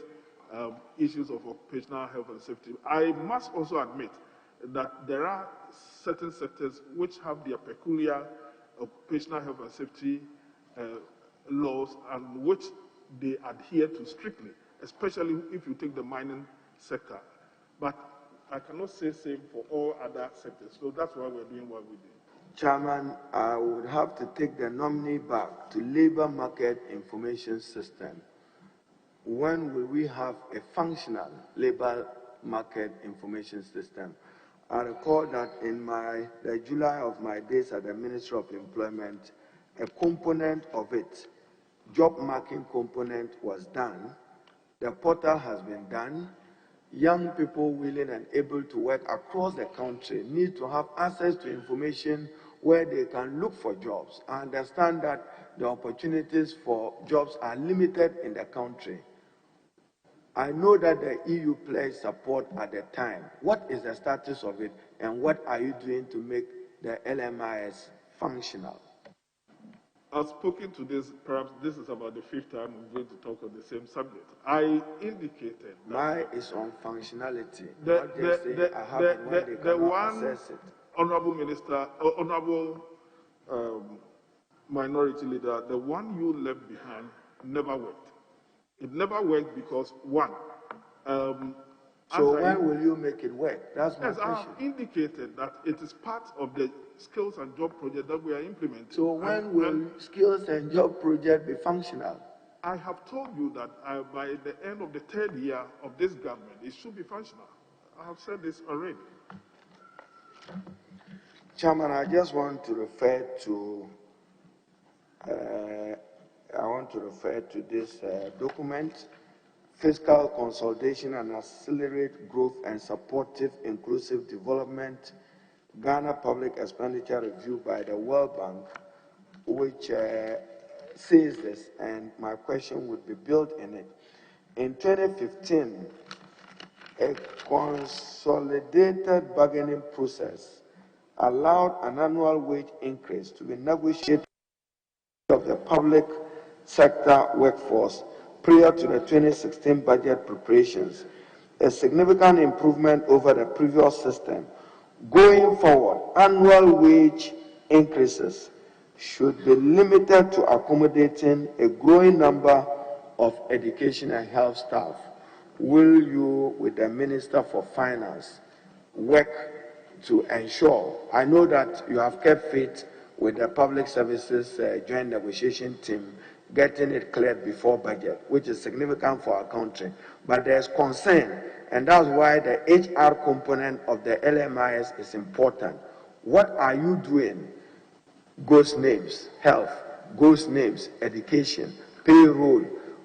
issues of occupational health and safety. I must also admit that there are certain sectors which have their peculiar occupational health and safety laws and which they adhere to strictly, especially if you take the mining sector. But I cannot say same for all other sectors, so that's why we're doing what we do. Chairman, I would have to take the nominee back to labor market information system. When will we have a functional labor market information system? I recall that in the July of my days at the Ministry of Employment, a component of it, job marking component, was done. The portal has been done. Young people willing and able to work across the country need to have access to information where they can look for jobs. I understand that the opportunities for jobs are limited in the country. I know that the EU pledged support at the time. What is the status of it, and what are you doing to make the LMIS functional? I've spoken to this, perhaps this is about the fifth time I'm going to talk on the same subject. I indicated that Mine is on functionality, not just saying I have it when they cannot access it. Honorable Minister, Honorable Minority Leader, the one you left behind never worked. It never worked because, one, so when will you make it work? That's my question. I have indicated that it is part of the skills and job project that we are implementing. So when will skills and job project be functional? I have told you that by the end of the third year of this government, it should be functional. I have said this already. Chairman, I just want to refer to this document, Fiscal Consolidation and Accelerate Growth and Supportive Inclusive Development, Ghana Public Expenditure Review by the World Bank, which says this, and my question would be built in it. In 2015, a consolidated bargaining process allowed an annual wage increase to be negotiated of the public sector workforce prior to the 2016 budget preparations, a significant improvement over the previous system. Going forward, annual wage increases should be limited to accommodating a growing number of education and health staff. Will you, with the Minister for Finance, work to ensure? I know that you have kept faith with the Public Services Joint Negotiation Team, getting it cleared before budget, which is significant for our country. But there's concern, and that's why the HR component of the LMIS is important. What are you doing? Ghost names, health, ghost names, education, payroll,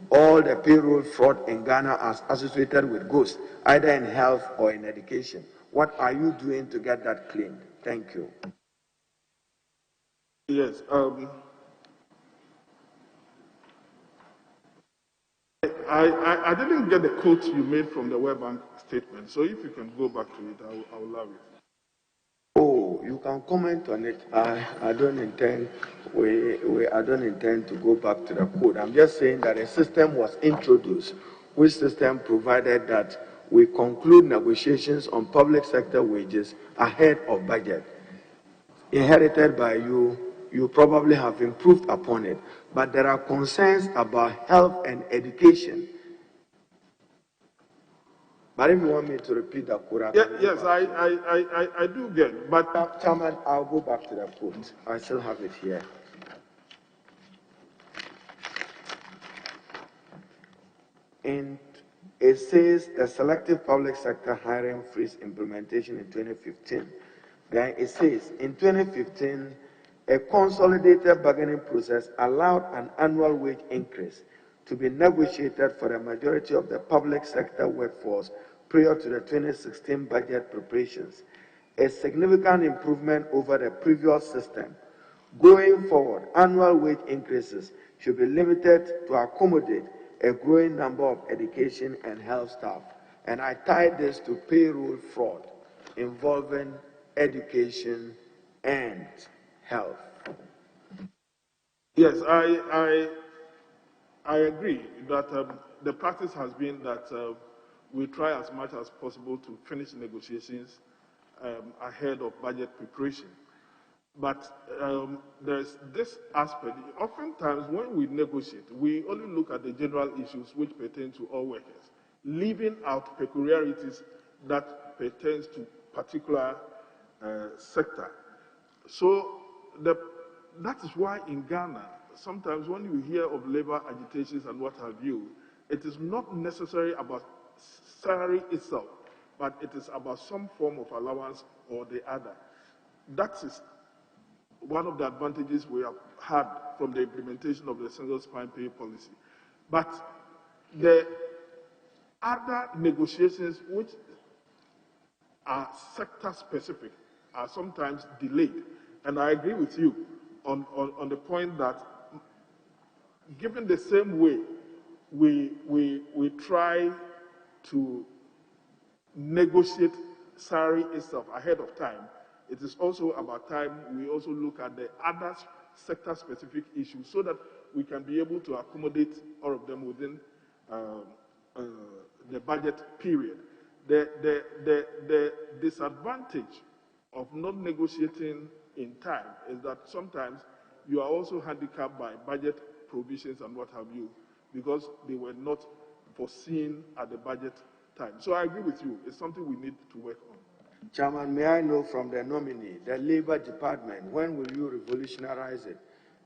all the payroll fraud in Ghana are associated with ghosts, either in health or in education. What are you doing to get that cleaned? Thank you. Yes. I didn't get the quote you made from the World Bank statement, so if you can go back to it, I will love it. Oh, you can comment on it. I don't intend to go back to the quote. I'm just saying that a system was introduced, which system provided that we conclude negotiations on public sector wages ahead of budget. Inherited by you, you probably have improved upon it, but there are concerns about health and education. But if you want me to repeat the quote, yes, I do get it. But Chairman, I'll go back to the quote. I still have it here. And it says the selective public sector hiring freeze implementation in 2015. Then it says in 2015, a consolidated bargaining process allowed an annual wage increase to be negotiated for the majority of the public sector workforce prior to the 2016 budget preparations, a significant improvement over the previous system. Going forward, annual wage increases should be limited to accommodate a growing number of education and health staff. And I tied this to payroll fraud involving education and health. Yes, I agree that the practice has been that we try as much as possible to finish negotiations ahead of budget preparation. But there's this aspect. Oftentimes, when we negotiate, we only look at the general issues which pertain to all workers, leaving out peculiarities that pertains to particular sector. So that is why in Ghana, sometimes when you hear of labor agitations and what have you, it is not necessarily about salary itself, but it is about some form of allowance or the other. That is one of the advantages we have had from the implementation of the single spine pay policy. But the other negotiations which are sector-specific are sometimes delayed. And I agree with you on the point that given the same way we try to negotiate salary itself ahead of time, it is also about time we also look at the other sector-specific issues so that we can be able to accommodate all of them within the budget period. The disadvantage of not negotiating in time is that sometimes you are also handicapped by budget provisions and what have you, because they were not foreseen at the budget time. So I agree with you. It's something we need to work on. Chairman, may I know from the nominee, the Labor Department, when will you revolutionize it?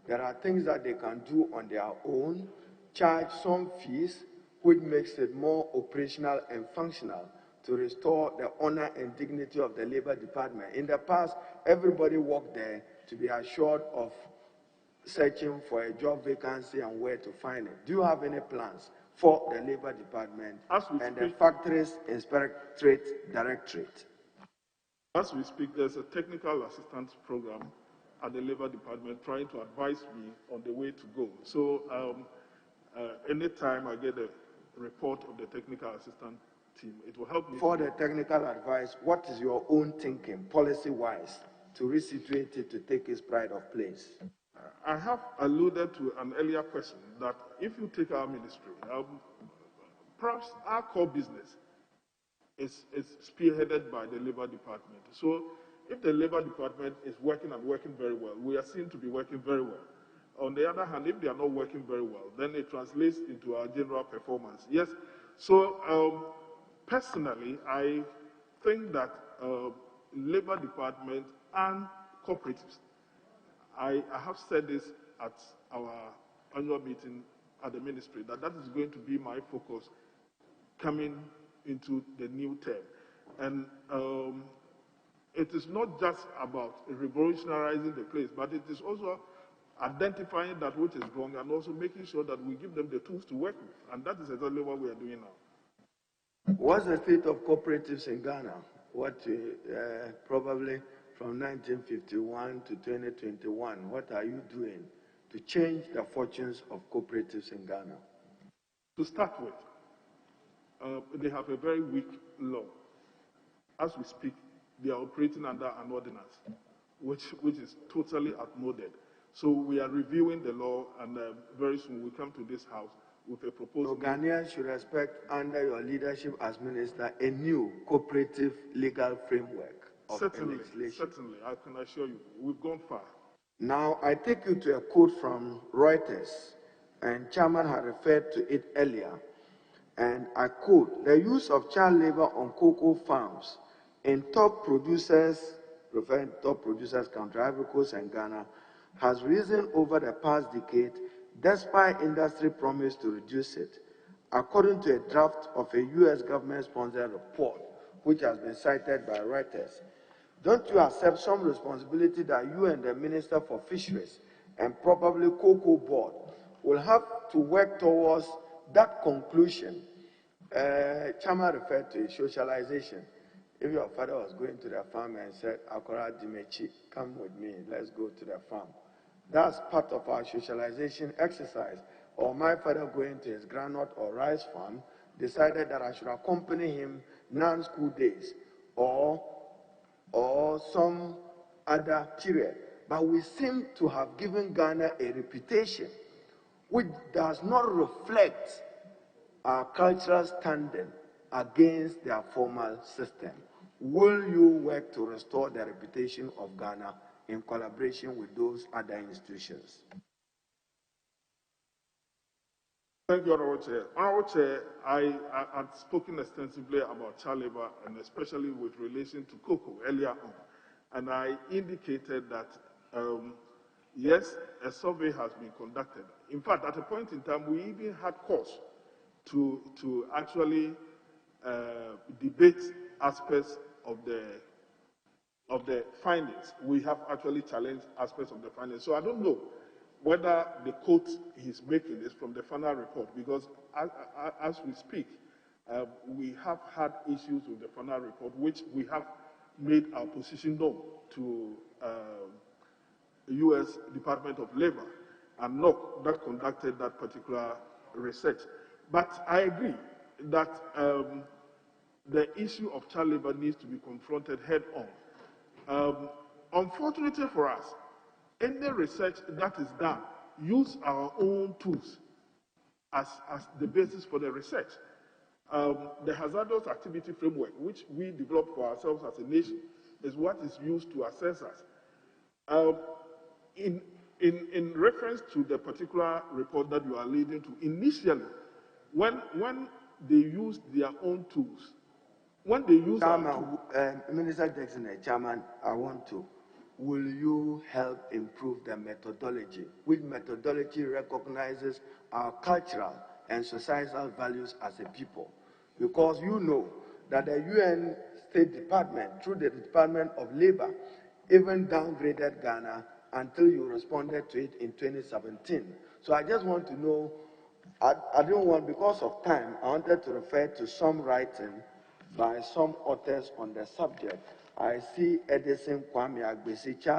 There are things that they can do on their own, charge some fees, which makes it more operational and functional to restore the honor and dignity of the Labor Department. In the past, everybody worked there to be assured of searching for a job vacancy and where to find it. Do you have any plans for the Labor Department and the Factories Inspectorate Directorate? As we speak, there's a technical assistance program at the Labor Department trying to advise me on the way to go. So anytime I get a report of the technical assistance team, it will help me. For the technical advice, what is your own thinking, policy-wise, to resituate it to take its pride of place? I have alluded to an earlier question that if you take our ministry, perhaps our core business is spearheaded by the Labor Department. So if the Labor Department is working and working very well, we are seen to be working very well. On the other hand, if they are not working very well, then it translates into our general performance. Yes, so personally, I think that Labor Department and cooperatives, I have said this at our annual meeting at the ministry, that is going to be my focus coming into the new term. And it is not just about revolutionizing the place, but it is also identifying that which is wrong and also making sure that we give them the tools to work with. And that is exactly what we are doing now. What's the state of cooperatives in Ghana? Probably from 1951 to 2021, what are you doing to change the fortunes of cooperatives in Ghana? To start with, they have a very weak law. As we speak, they are operating under an ordinance, which is totally outmoded. So we are reviewing the law, and very soon we come to this house with a proposal. So Ghanaians should expect, under your leadership as minister, a new cooperative legal framework of legislation. Certainly, I can assure you, we've gone far. Now, I take you to a quote from Reuters, and Chairman had referred to it earlier, and I quote, "The use of child labor on cocoa farms in top producers, referring to top producers, country Ivory Coast and Ghana, has risen over the past decade despite industry promise to reduce it, according to a draft of a U.S. government-sponsored report, which has been cited by Reuters. Don't you accept some responsibility that you and the Minister for Fisheries and probably Cocoa Board will have to work towards that conclusion?" Chama referred to socialization. If your father was going to the farm and said, "Akora Dimechi, come with me, let's go to the farm," that's part of our socialization exercise. Or my father going to his groundnut or rice farm decided that I should accompany him non-school days or some other period. But we seem to have given Ghana a reputation which does not reflect our cultural standing against their formal system. Will you work to restore the reputation of Ghana in collaboration with those other institutions? Thank you, Honorable Chair. Honorable Chair, I had spoken extensively about child labor and especially with relation to cocoa earlier on. And I indicated that, yes, a survey has been conducted. In fact, at a point in time, we even had cause to actually debate aspects of the of the findings. We have actually challenged aspects of the findings. So I don't know whether the quote he's making is from the final report, because as we speak, we have had issues with the final report, which we have made our position known to the U.S. Department of Labor and NOC that conducted that particular research. But I agree that the issue of child labor needs to be confronted head on. Unfortunately for us, any research that is done, use our own tools as the basis for the research. The hazardous activity framework, which we developed for ourselves as a nation, is what is used to assess us. In reference to the particular report that you are leading to, initially, when they used their own tools, when they use Chairman, Minister Jackson, Chairman, I want to. Will you help improve the methodology? Which methodology recognizes our cultural and societal values as a people? Because you know that the UN State Department, through the Department of Labor, even downgraded Ghana until you responded to it in 2017. So I just want to know, I don't want, because of time, I wanted to refer to some writing by some authors on the subject. I see Edison Kwame Agbesi, Charles